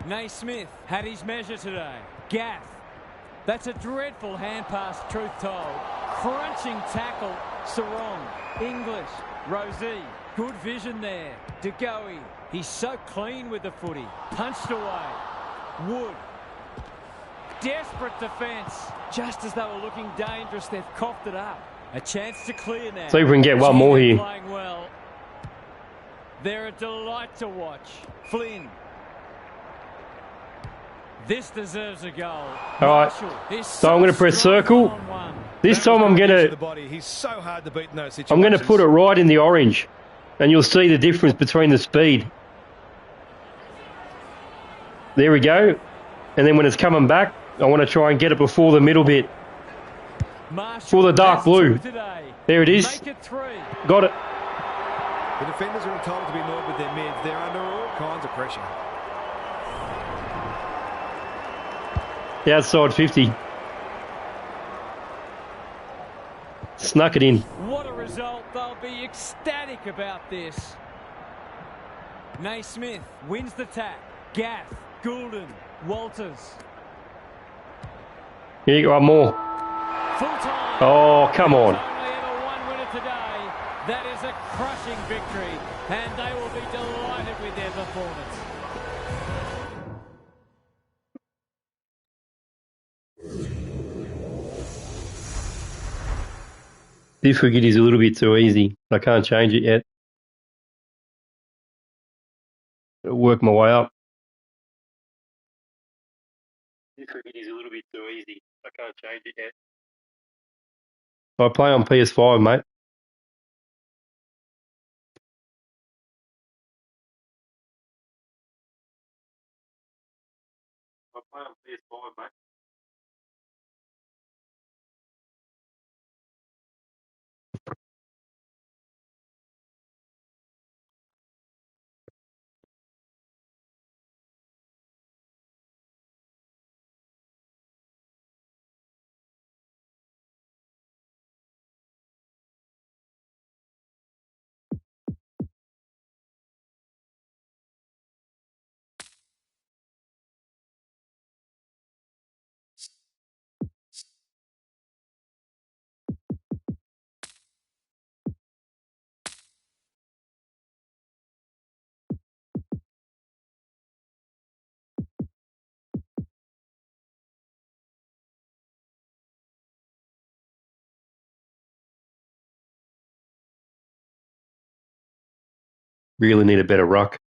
Naismith had his measure today. Gaff. That's a dreadful hand pass, truth told. Crunching tackle. Sarong. English. Rosie. Good vision there. De Goey. He's so clean with the footy. Punched away. Wood. Desperate defence. Just as they were looking dangerous, they've coughed it up. A chance to clear now. See if we can get one more here. Playing well. They're a delight to watch. Flynn. This deserves a goal. All right. So I'm going to press circle. This time I'm going to He's so hard to beat in those situations. I'm going to put it right in the orange, and you'll see the difference between the speed. There we go. And then when it's coming back, I want to try and get it before the middle bit. For the dark blue. There it is. Got it. The defenders are entitled to be annoyed with their mids. They're under all kinds of pressure. The outside 50. Snuck it in. What a result. They'll be ecstatic about this. Naismith wins the tap. Gaff, Goulden, Walters. Here you go, one more. Full time. Oh, come on. Only ever one winner today. That is a crushing victory, and they will be delighted with their performance. Difficulty is a little bit too easy. I can't change it yet. I'll work my way up. Difficulty is a little bit too easy. I can't change it yet. I play on PS5, mate. I play on PS5, mate. Really need a better ruck.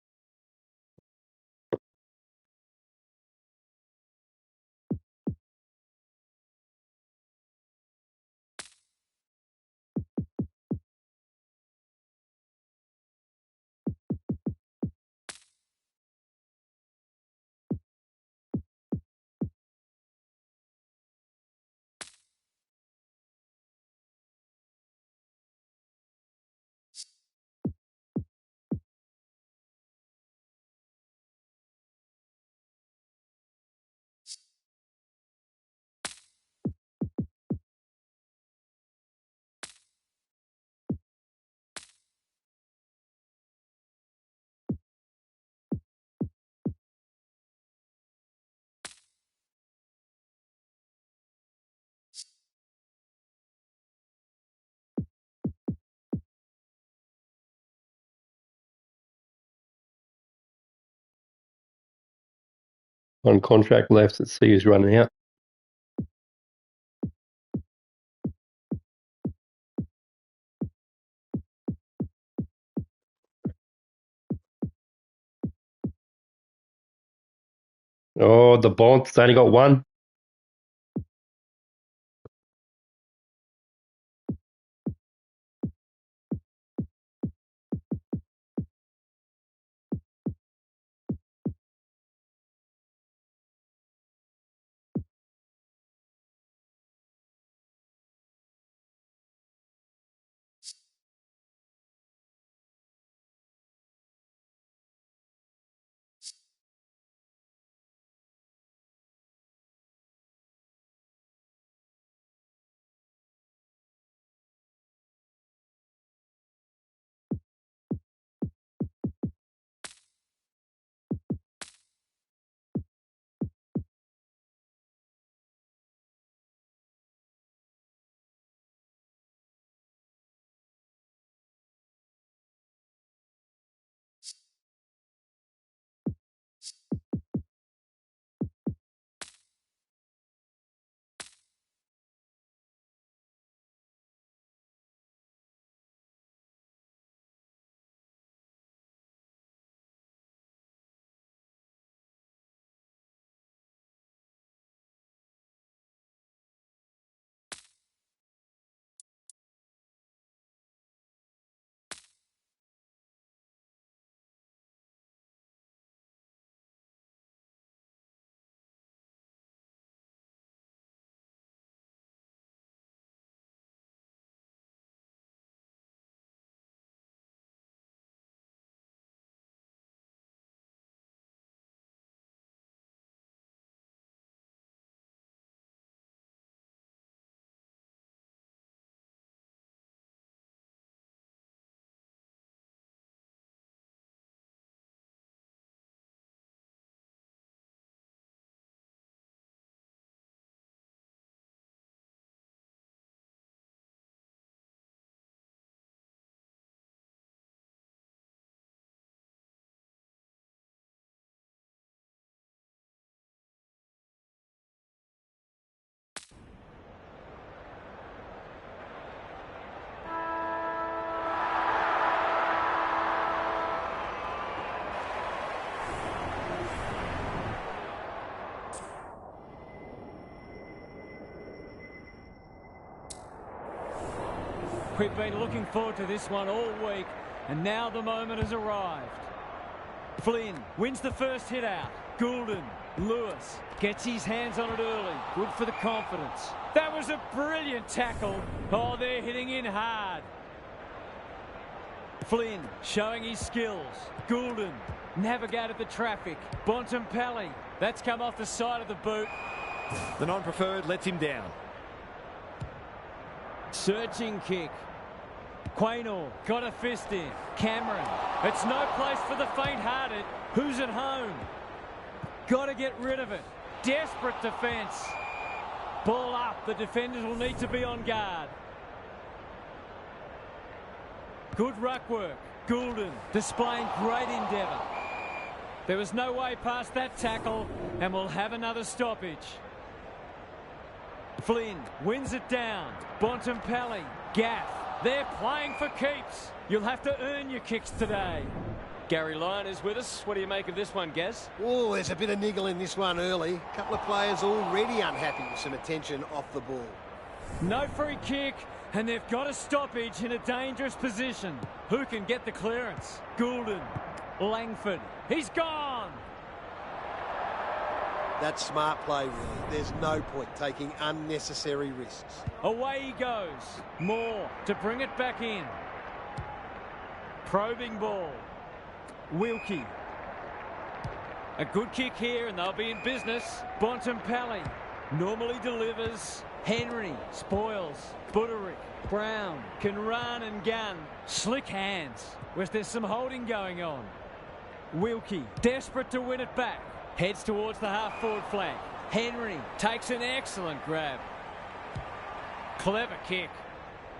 On contract left, let's see who's running out. Oh, the Bont's only got one. We've been looking forward to this one all week, and now the moment has arrived. Flynn wins the first hit out. Goulden, Lewis gets his hands on it early. Good for the confidence. That was a brilliant tackle. Oh, they're hitting in hard. Flynn showing his skills. Goulden navigated the traffic. Bontempelli, that's come off the side of the boot. The non-preferred lets him down. Searching kick. Quaynor got a fist in. Cameron, it's no place for the faint-hearted. Who's at home? Got to get rid of it. Desperate defence. Ball up. The defenders will need to be on guard. Good ruck work. Goulden displaying great endeavour. There was no way past that tackle, and we'll have another stoppage. Flynn wins it down. Bontempelli, Gaff. They're playing for keeps. You'll have to earn your kicks today. Gary Lyon is with us. What do you make of this one, Gaz? Oh, there's a bit of niggle in this one early. A couple of players already unhappy with some attention off the ball. No free kick, and they've got a stoppage in a dangerous position. Who can get the clearance? Goulden, Langford. He's gone. That's smart play, really. There's no point taking unnecessary risks. Away he goes. Moore to bring it back in. Probing ball. Wilkie. A good kick here and they'll be in business. Bontempelli normally delivers. Henry spoils. Buderick. Brown can run and gun. Slick hands. Whereas there's some holding going on. Wilkie desperate to win it back. Heads towards the half-forward flank. Henry takes an excellent grab. Clever kick.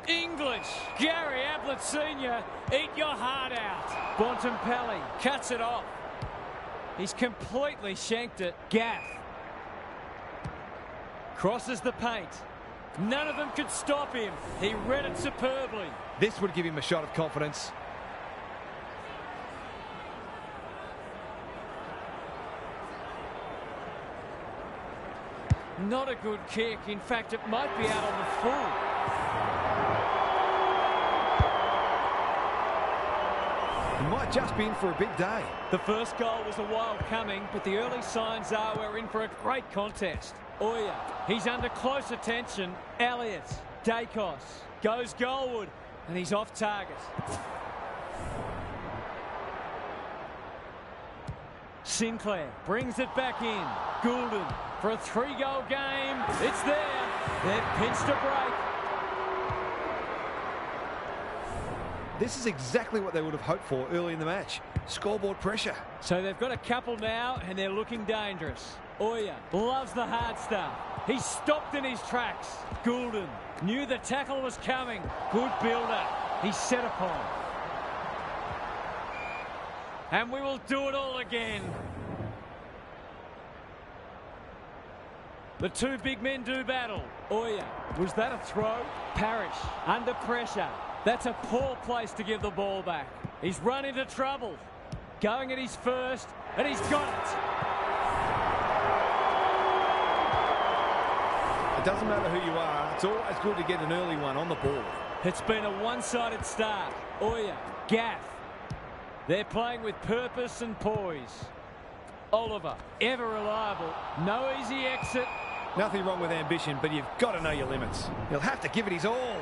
English. Gary Ablett Sr. Eat your heart out. Bontempelli cuts it off. He's completely shanked it. Gaff. Crosses the paint. None of them could stop him. He read it superbly. This would give him a shot of confidence. Not a good kick. In fact, it might be out on the full. He might just be in for a big day. The first goal was a while coming, but the early signs are we're in for a great contest. Oya, he's under close attention. Elliott, Dacos, goes goalward, and he's off target. Sinclair brings it back in. Goulden for a 3-goal game. It's there. They've pinched a break. This is exactly what they would have hoped for early in the match. Scoreboard pressure. So they've got a couple now, and they're looking dangerous. Oya loves the hard stuff. He's stopped in his tracks. Goulden knew the tackle was coming. Good build-up. He's set upon. And we will do it all again. The two big men do battle. Oya, was that a throw? Parrish, under pressure. That's a poor place to give the ball back. He's run into trouble. Going at his first, and he's got it. It doesn't matter who you are. It's always good to get an early one on the board. It's been a one-sided start. Oya, Gaff. They're playing with purpose and poise. Oliver, ever reliable. No easy exit. Nothing wrong with ambition, but you've got to know your limits. He'll have to give it his all.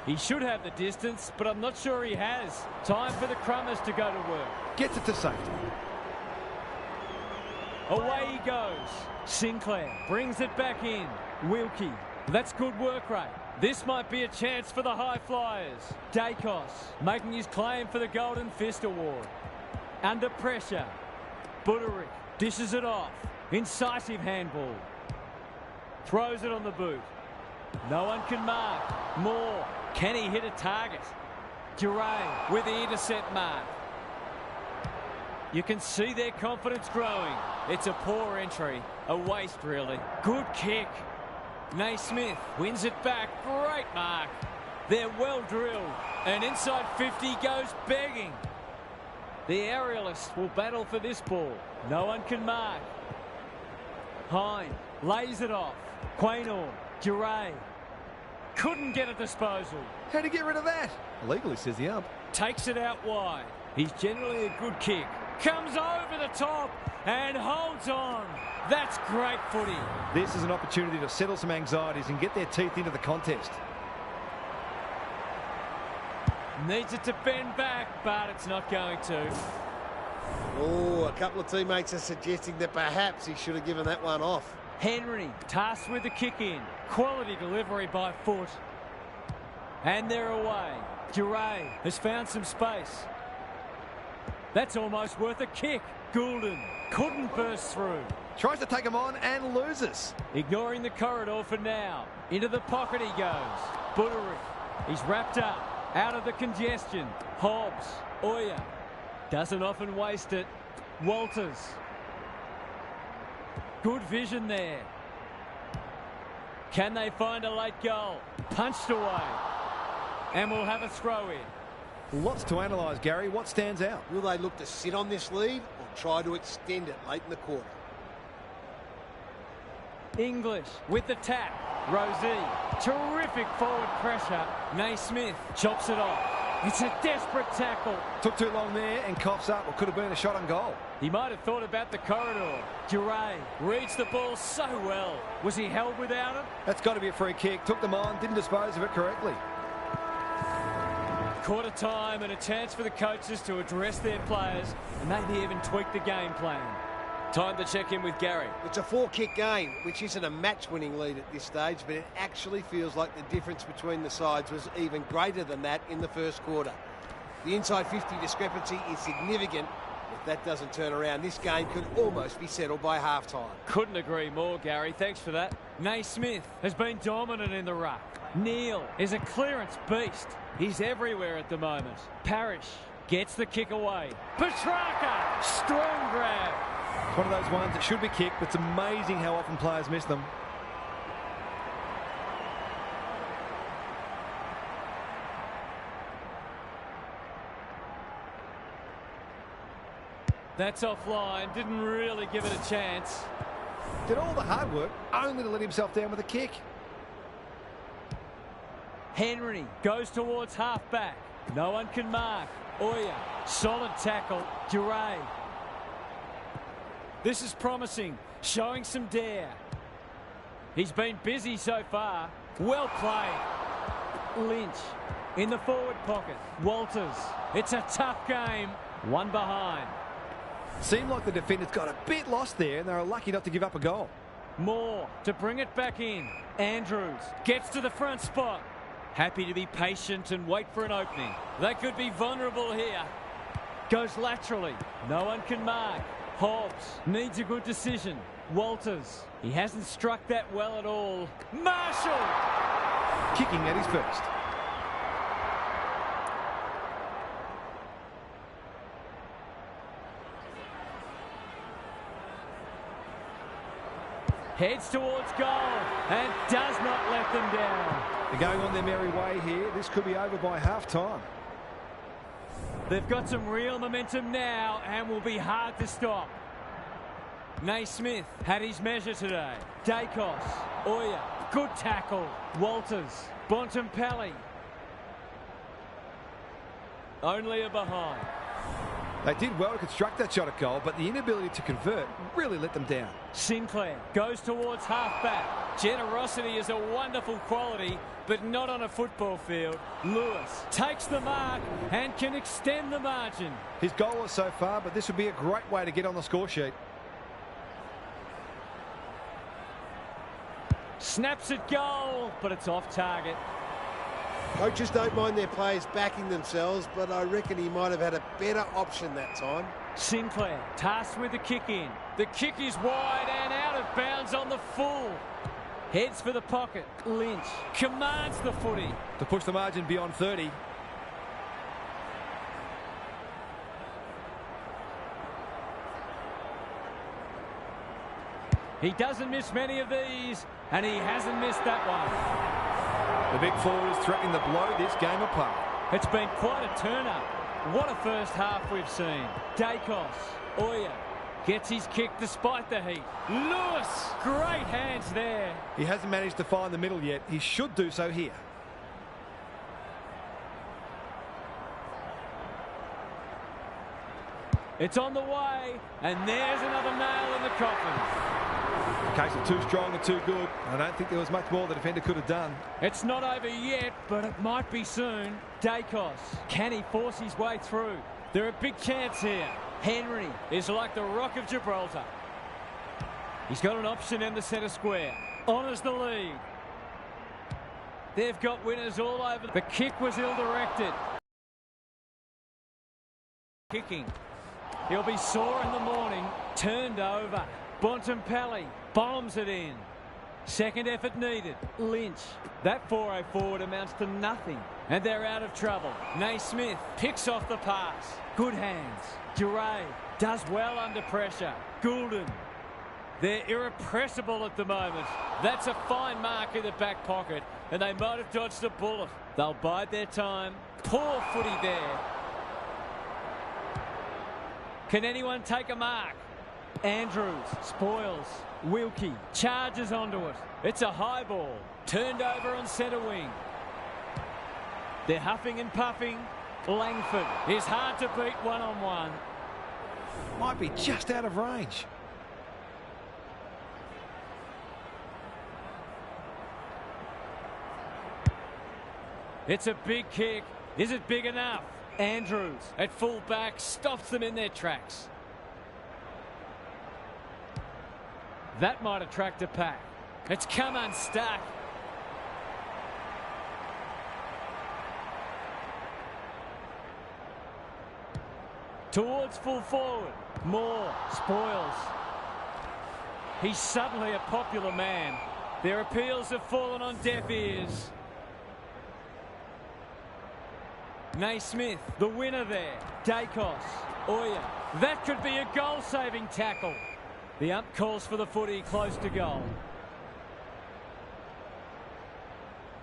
He should have the distance, but I'm not sure he has. Time for the Crummers to go to work. Gets it to safety. Away he goes. Sinclair brings it back in. Wilkie. That's good work rate. This might be a chance for the high flyers. Dacos making his claim for the Golden Fist Award. Under pressure. Buderick dishes it off. Incisive handball. Throws it on the boot. No one can mark. Moore. Can he hit a target? Duray with the intercept mark. You can see their confidence growing. It's a poor entry. A waste, really. Good kick. Naismith wins it back. Great mark. They're well drilled. And inside 50 goes begging. The aerialists will battle for this ball. No one can mark. Hine lays it off. Quaynor, Duray. Couldn't get a disposal. How'd he get rid of that? Illegally, says the ump. Takes it out wide. He's generally a good kick. Comes over the top and holds on. That's great footy. This is an opportunity to settle some anxieties and get their teeth into the contest. Needs it to bend back, but it's not going to. Oh, a couple of teammates are suggesting that perhaps he should have given that one off. Henry tasked with the kick in. Quality delivery by foot. And they're away. Duray has found some space. That's almost worth a kick. Goulden couldn't burst through. Tries to take him on and loses. Ignoring the corridor for now. Into the pocket he goes. Butterick. He's wrapped up. Out of the congestion. Hobbs. Oya. Doesn't often waste it. Walters. Good vision there. Can they find a late goal? Punched away. And we'll have a throw in. Lots to analyse, Gary. What stands out? Will they look to sit on this lead or try to extend it late in the quarter? English with the tap. Rosie. Terrific forward pressure. Naismith chops it off. It's a desperate tackle. Took too long there and coughs up what could have been a shot on goal. He might have thought about the corridor. Duray reads the ball so well. Was he held without it? That's got to be a free kick. Took them on, didn't dispose of it correctly. Quarter time and a chance for the coaches to address their players and maybe even tweak the game plan. Time to check in with Gary. It's a 4-kick game, which isn't a match-winning lead at this stage, but it actually feels like the difference between the sides was even greater than that in the first quarter. The inside 50 discrepancy is significant. If that doesn't turn around, this game could almost be settled by half-time. Couldn't agree more, Gary. Thanks for that. Naismith has been dominant in the ruck. Neal is a clearance beast. He's everywhere at the moment. Parrish gets the kick away. Petrarca, strong grab. It's one of those ones that should be kicked, but it's amazing how often players miss them. That's offline. Didn't really give it a chance. Did all the hard work only to let himself down with a kick. Henry goes towards half-back. No one can mark. Oya, solid tackle. Duray. This is promising, showing some dare. He's been busy so far. Well played. Lynch in the forward pocket. Walters. It's a tough game. One behind. Seemed like the defenders got a bit lost there and they were lucky not to give up a goal. Moore to bring it back in. Andrews gets to the front spot. Happy to be patient and wait for an opening. They could be vulnerable here. Goes laterally. No one can mark. Hobbs needs a good decision. Walters. He hasn't struck that well at all. Marshall! Kicking at his first. Heads towards goal and does not let them down. They're going on their merry way here. This could be over by half-time. They've got some real momentum now and will be hard to stop. Naismith had his measure today. Dacos. Oya. Good tackle. Walters. Bontempelli. Only a behind. They did well to construct that shot at goal, but the inability to convert really let them down. Sinclair goes towards half-back. Generosity is a wonderful quality, but not on a football field. Lewis takes the mark and can extend the margin. His goal was so far, but this would be a great way to get on the score sheet. Snaps at goal, but it's off target. Coaches don't mind their players backing themselves, but I reckon he might have had a better option that time. Sinclair tasked with the kick in. The kick is wide and out of bounds on the full. Heads for the pocket. Lynch commands the footy. To push the margin beyond 30. He doesn't miss many of these, and he hasn't missed that one. The big forward is threatening to blow this game apart. It's been quite a turn-up. What a first half we've seen. Dacos, Oya, Gets his kick despite the heat. Lewis, great hands there. He hasn't managed to find the middle yet. He should do so here. It's on the way, and there's another nail in the coffin. A case of too strong and too good. I don't think there was much more the defender could have done. It's not over yet, but it might be soon. Dacos, can he force his way through? They're a big chance here. Henry is like the Rock of Gibraltar. He's got an option in the centre square. Honours the lead. They've got winners all over. The kick was ill-directed. Kicking. He'll be sore in the morning. Turned over. Bontempelli bombs it in. Second effort needed. Lynch. That 4-0 forward amounts to nothing. And they're out of trouble. Naismith picks off the pass. Good hands. Duray does well under pressure. Goulden. They're irrepressible at the moment. That's a fine mark in the back pocket, and they might have dodged a bullet. They'll bide their time. Poor footy there. Can anyone take a mark? Andrews spoils. Wilkie charges onto it. It's a high ball. Turned over on centre wing. They're huffing and puffing. Langford is hard to beat one-on-one. Might be just out of range. It's a big kick. Is it big enough? Andrews at full back stops them in their tracks. That might attract a pack. It's come unstuck. Towards full forward. Moore spoils. He's suddenly a popular man. Their appeals have fallen on deaf ears. Naismith, the winner there. Dacos. Oya. That could be a goal-saving tackle. The ump calls for the footy close to goal.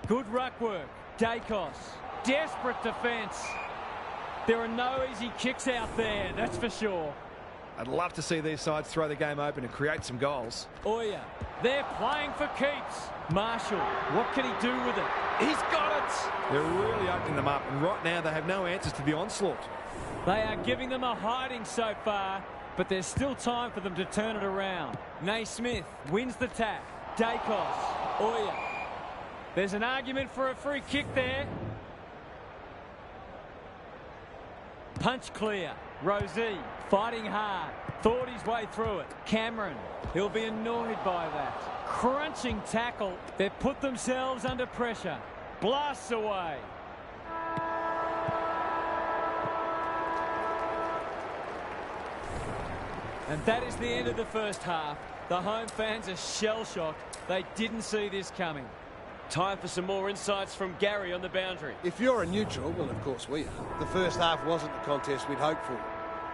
Good ruck work. Dacos. Desperate defence. There are no easy kicks out there, that's for sure. I'd love to see these sides throw the game open and create some goals. Oya. They're playing for keeps. Marshall. What can he do with it? He's got it. They're really opening them up, and right now they have no answers to the onslaught. They are giving them a hiding so far, but there's still time for them to turn it around. Naismith wins the tap. Dacos. Oya. There's an argument for a free kick there. Punch clear. Rosie fighting hard. Thought his way through it. Cameron. He'll be annoyed by that. Crunching tackle. They've put themselves under pressure. Blasts away. And that is the end of the first half. The home fans are shell-shocked. They didn't see this coming. Time for some more insights from Gary on the boundary. If you're a neutral, well, of course we are. The first half wasn't the contest we'd hoped for.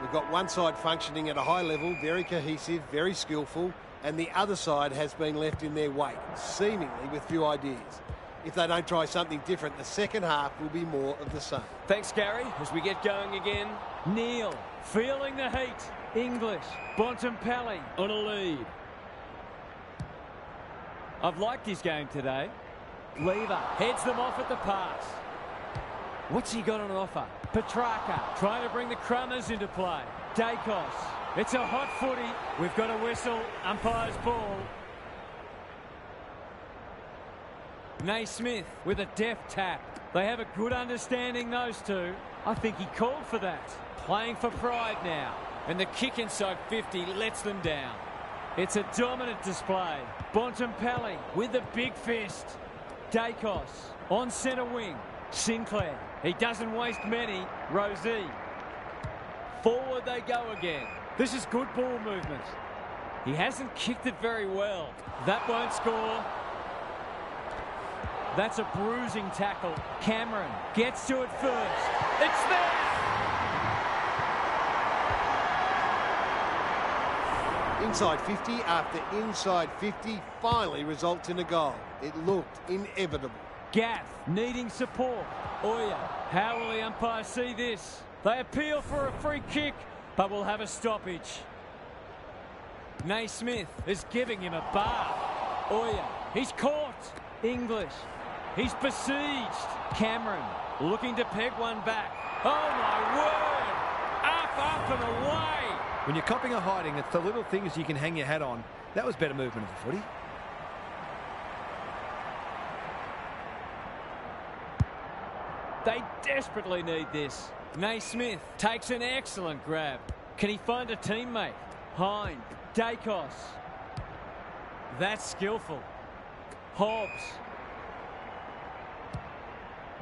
We've got one side functioning at a high level, very cohesive, very skillful, and the other side has been left in their wake, seemingly with few ideas. If they don't try something different, the second half will be more of the same. Thanks, Gary. As we get going again. Neal feeling the heat. English. Bontempelli on a lead. I've liked his game today. Lever heads them off at the pass. What's he got on offer? Petrarca trying to bring the Crummers into play. Dacos. It's a hot footy. We've got a whistle. Umpire's ball. Naismith with a deft tap. They have a good understanding, those two. I think he called for that. Playing for pride now. And the kick inside 50 lets them down. It's a dominant display. Bontempelli with the big fist. Dacos on centre wing. Sinclair. He doesn't waste many. Rosie. Forward they go again. This is good ball movement. He hasn't kicked it very well. That won't score. That's a bruising tackle. Cameron gets to it first. It's there! Inside 50 after inside 50 finally results in a goal. It looked inevitable. Gaff needing support. Oya, how will the umpire see this? They appeal for a free kick, but will have a stoppage. Naismith is giving him a bath. Oya, he's caught. English, he's besieged. Cameron looking to peg one back. Oh my word! Up and away! When you're copping or hiding, it's the little things you can hang your hat on. That was better movement of the footy. They desperately need this. Naismith takes an excellent grab. Can he find a teammate? Hind, Dacos. That's skillful. Hobbs.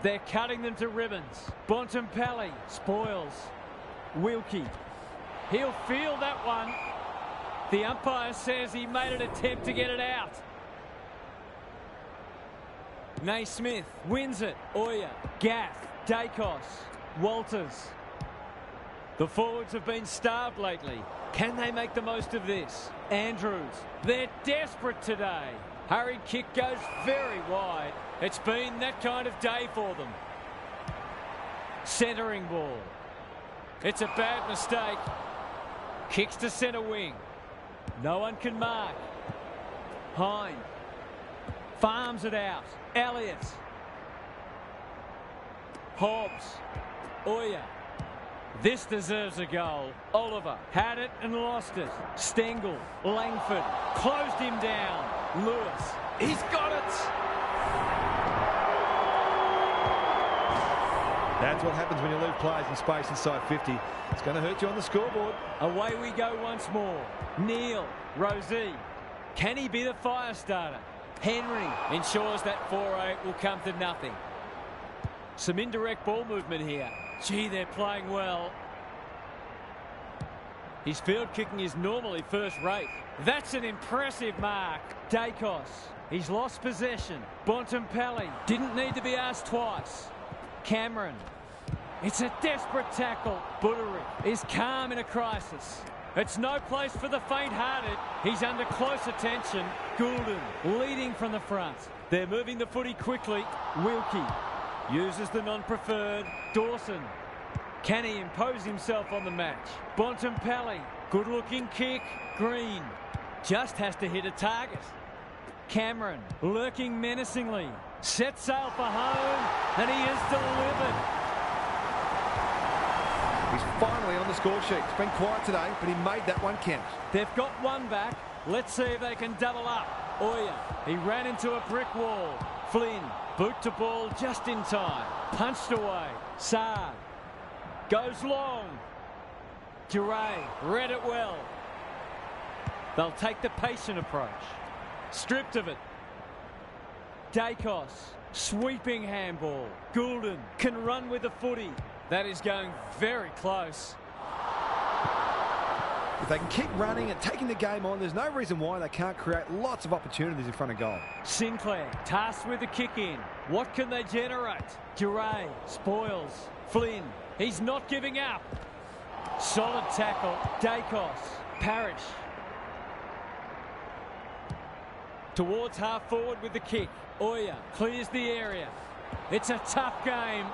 They're cutting them to ribbons. Bontempelli spoils. Wilkie. He'll field that one. The umpire says he made an attempt to get it out. Naismith wins it. Oya, Gaff, Dacos, Walters. The forwards have been starved lately. Can they make the most of this? Andrews, they're desperate today. Hurried kick goes very wide. It's been that kind of day for them. Centering ball. It's a bad mistake. Kicks to centre wing. No one can mark. Hind. Farms it out. Elliott. Hobbs. Oya. This deserves a goal. Oliver had it and lost it. Stengel. Langford. Closed him down. Lewis. He's got it. That's what happens when you leave players in space inside 50. It's going to hurt you on the scoreboard. Away we go once more. Neal. Rosie. Can he be the fire starter? Henry ensures that 4-8 will come to nothing. Some indirect ball movement here. Gee, they're playing well. His field kicking is normally first rate. That's an impressive mark. Dacos. He's lost possession. Bontempelli didn't need to be asked twice. Cameron. It's a desperate tackle. Buderick is calm in a crisis. It's no place for the faint-hearted. He's under close attention. Goulden leading from the front. They're moving the footy quickly. Wilkie uses the non-preferred. Dawson. Can he impose himself on the match? Bontempelli. Good-looking kick. Green just has to hit a target. Cameron lurking menacingly. Set sail for home, and he is delivered. He's finally on the score sheet. It's been quiet today, but he made that one count. They've got one back. Let's see if they can double up. Oya, he ran into a brick wall. Flynn, boot to ball just in time. Punched away. Saad goes long. Duray read it well. They'll take the patient approach. Stripped of it. Dacos, sweeping handball. Goulden can run with the footy. That is going very close. If they can keep running and taking the game on, there's no reason why they can't create lots of opportunities in front of goal. Sinclair tasked with the kick in. What can they generate? Duray spoils. Flynn, he's not giving up. Solid tackle. Dacos, Parrish. Towards half forward with the kick. Oya clears the area. It's a tough game.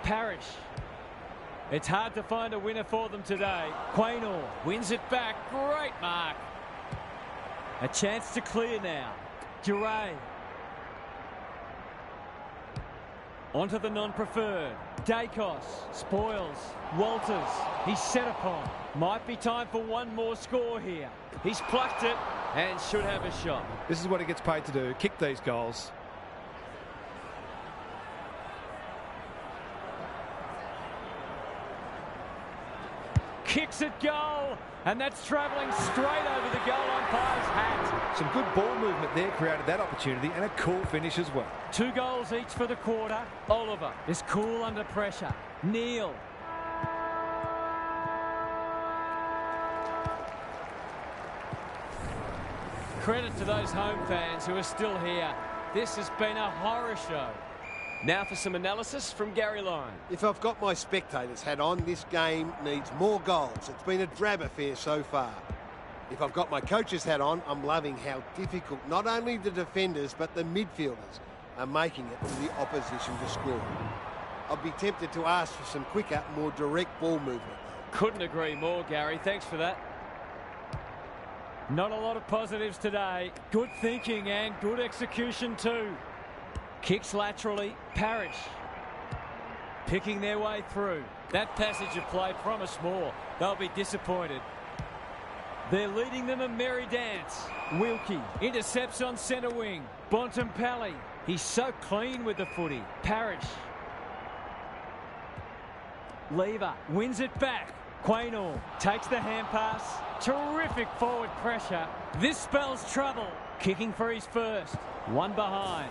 Parrish. It's hard to find a winner for them today. Quaynor wins it back. Great mark. A chance to clear now. Duray. Onto the non-preferred. Dacos spoils. Walters. He's set upon. Might be time for one more score here. He's plucked it and should have a shot. This is what he gets paid to do. Kick these goals. Kicks at goal, and that's travelling straight over the goal umpire's hat. Some good ball movement there created that opportunity, and a cool finish as well. 2 goals each for the quarter. Oliver is cool under pressure. Neal. Credit to those home fans who are still here. This has been a horror show. Now for some analysis from Gary Lyon. If I've got my spectator's hat on, this game needs more goals. It's been a drab affair so far. If I've got my coach's hat on, I'm loving how difficult not only the defenders but the midfielders are making it for the opposition to score. I'd be tempted to ask for some quicker, more direct ball movement. Couldn't agree more, Gary. Thanks for that. Not a lot of positives today. Good thinking and good execution too. Kicks laterally. Parrish. Picking their way through. That passage of play promised more. They'll be disappointed. They're leading them a merry dance. Wilkie intercepts on centre wing. Bontempelli. He's so clean with the footy. Parrish. Lever wins it back. Quaynor takes the hand pass. Terrific forward pressure. This spells trouble. Kicking for his first. One behind.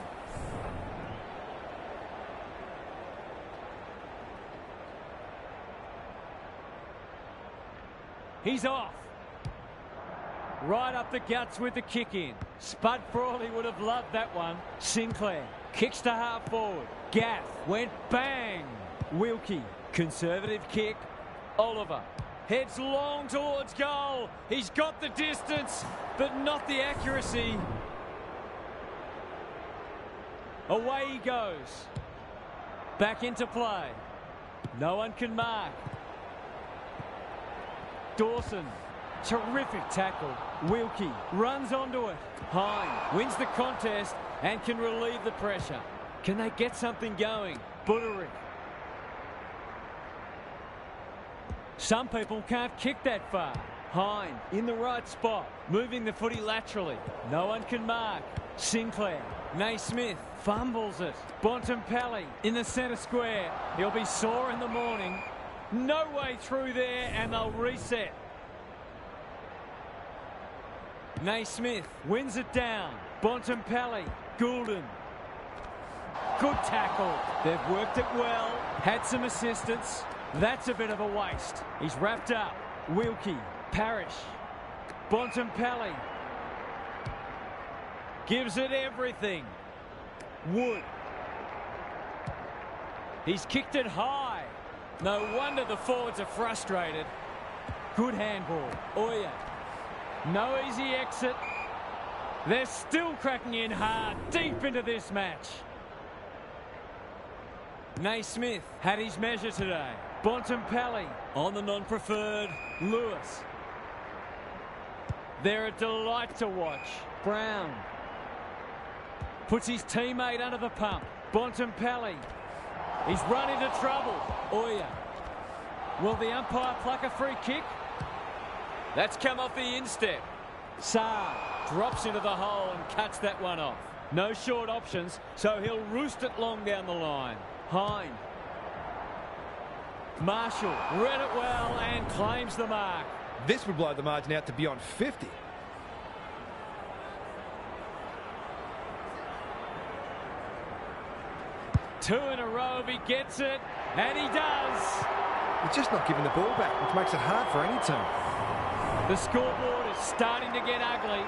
He's off. Right up the guts with the kick in. Spud Frawley would have loved that one. Sinclair kicks to half forward. Gaff went bang. Wilkie, conservative kick. Oliver heads long towards goal. He's got the distance, but not the accuracy. Away he goes. Back into play. No one can mark. Dawson, terrific tackle. Wilkie runs onto it. Hine wins the contest and can relieve the pressure. Can they get something going? Buderick. Some people can't kick that far. Hine in the right spot, moving the footy laterally. No one can mark. Sinclair. Naismith fumbles it. Bontempelli in the centre square. He'll be sore in the morning. No way through there, and they'll reset. Naismith wins it down. Bontempelli. Goulden. Good tackle. They've worked it well. Had some assistance. That's a bit of a waste. He's wrapped up. Wilkie. Parrish. Bontempelli. Gives it everything. Wood. He's kicked it high. No wonder the forwards are frustrated. Good handball. Oya. No easy exit. They're still cracking in hard, deep into this match. Naismith had his measure today. Bontempelli on the non-preferred. Lewis. They're a delight to watch. Brown puts his teammate under the pump. Bontempelli. He's run into trouble. Oya. Will the umpire pluck a free kick? That's come off the instep. Saar drops into the hole and cuts that one off. No short options, so he'll roost it long down the line. Hine. Marshall read it well and claims the mark. This would blow the margin out to beyond 50. Two in a row if he gets it, and he does. He's just not giving the ball back, which makes it hard for any team. The scoreboard is starting to get ugly.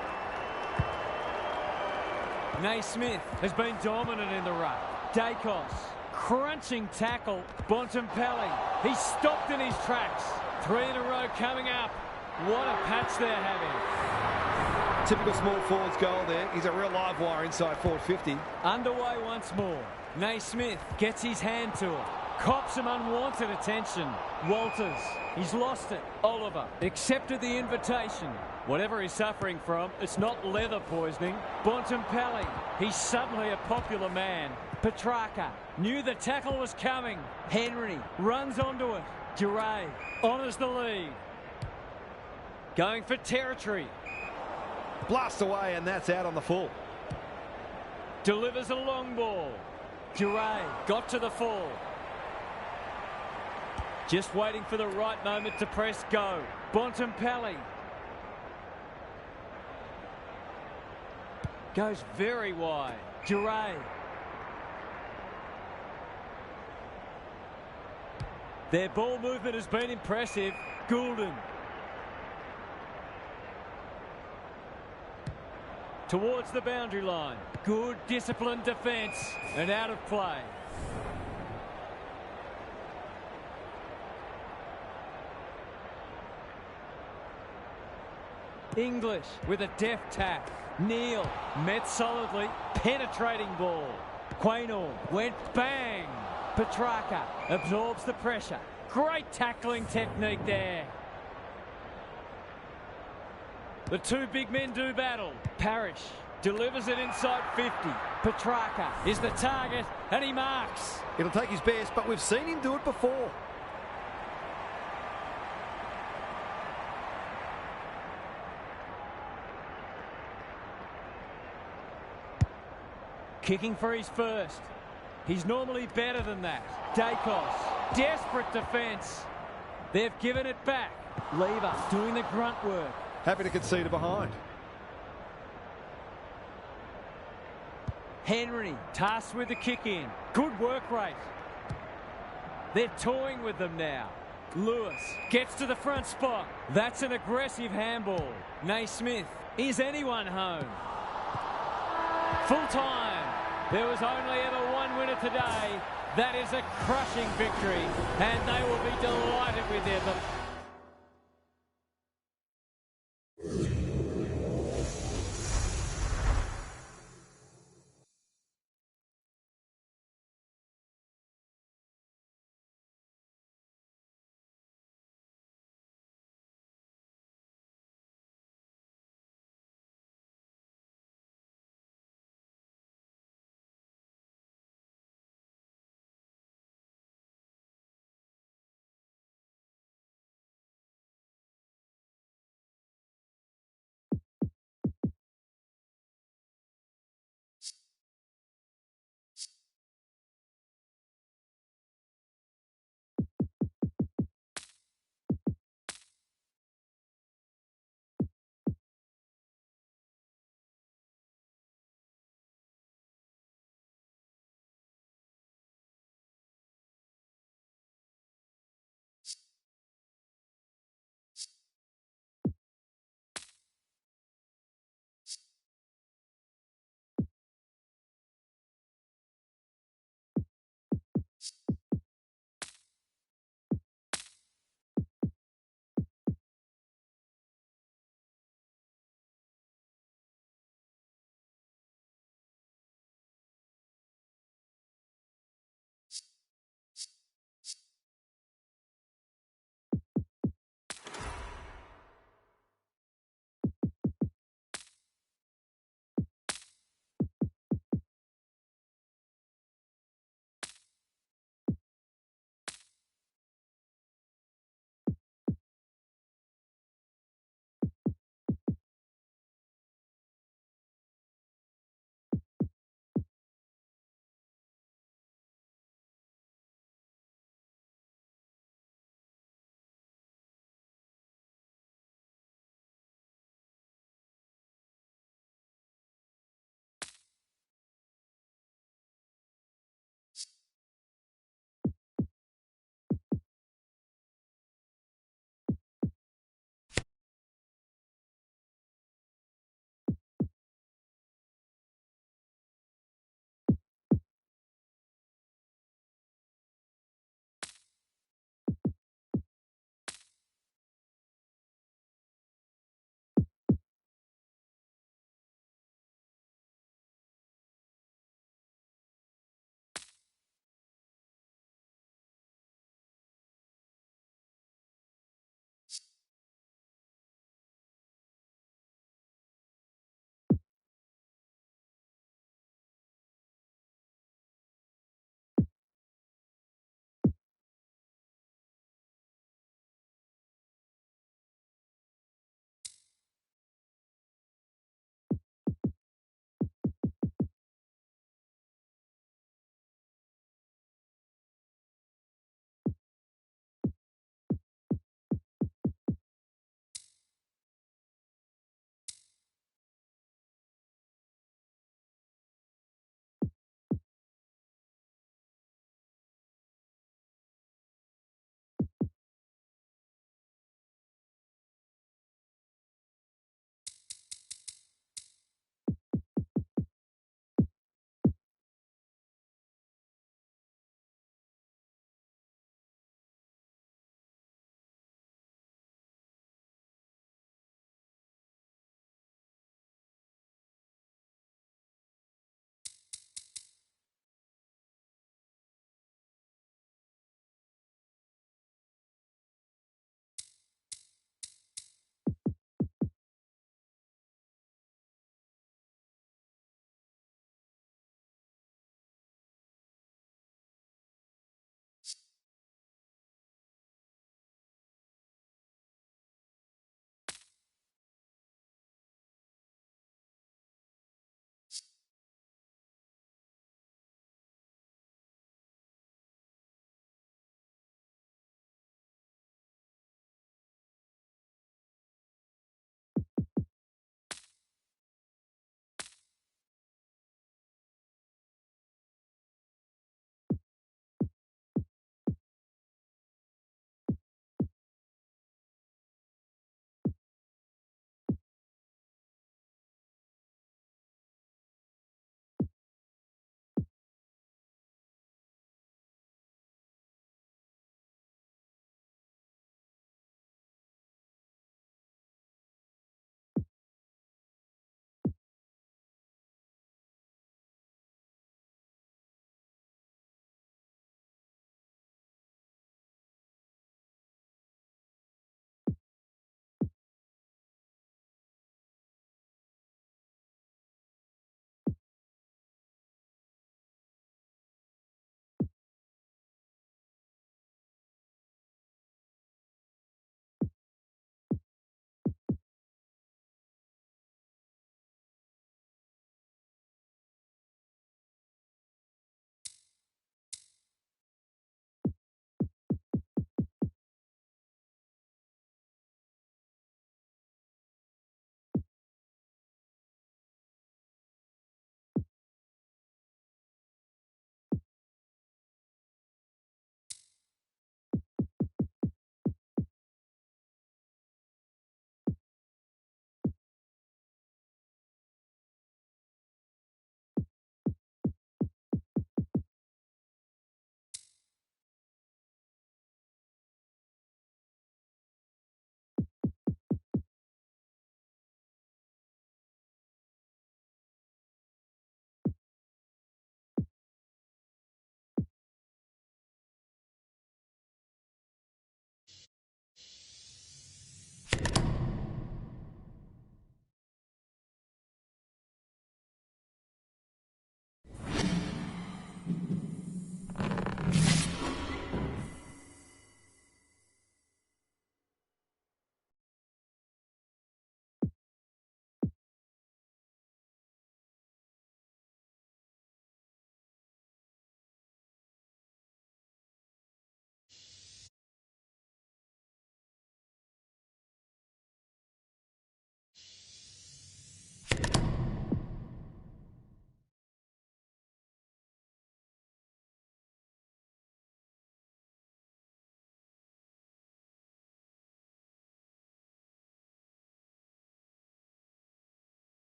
Naismith has been dominant in the ruck. Dacos, crunching tackle. Bontempelli, he's stopped in his tracks. Three in a row coming up. What a patch they're having. Typical small forwards goal there. He's a real live wire inside forward 50. Underway once more. Naismith gets his hand to it. Cops some unwanted attention. Walters, he's lost it. Oliver accepted the invitation. Whatever he's suffering from, it's not leather poisoning. Bontempelli, he's suddenly a popular man. Petrarca knew the tackle was coming. Henry runs onto it. Duray honours the lead. Going for territory. Blast away, and that's out on the full. Delivers a long ball. Duray got to the full. Just waiting for the right moment to press go. Bontempelli. Goes very wide. Duray. Their ball movement has been impressive. Goulden. Towards the boundary line. Good disciplined defence and out of play. English with a deft tap. Neal met solidly. Penetrating ball. Quaynor went bang. Petrarca absorbs the pressure. Great tackling technique there. The two big men do battle. Parrish delivers it inside 50. Petrarca is the target, and he marks. It'll take his best, but we've seen him do it before. Kicking for his first. He's normally better than that. Dacos, desperate defence. They've given it back. Lever doing the grunt work. Happy to concede a behind. Henry tasked with the kick in. Good work rate. They're toying with them now. Lewis gets to the front spot. That's an aggressive handball. Naismith, is anyone home? Full time. There was only ever one winner today. That is a crushing victory, and they will be delighted with their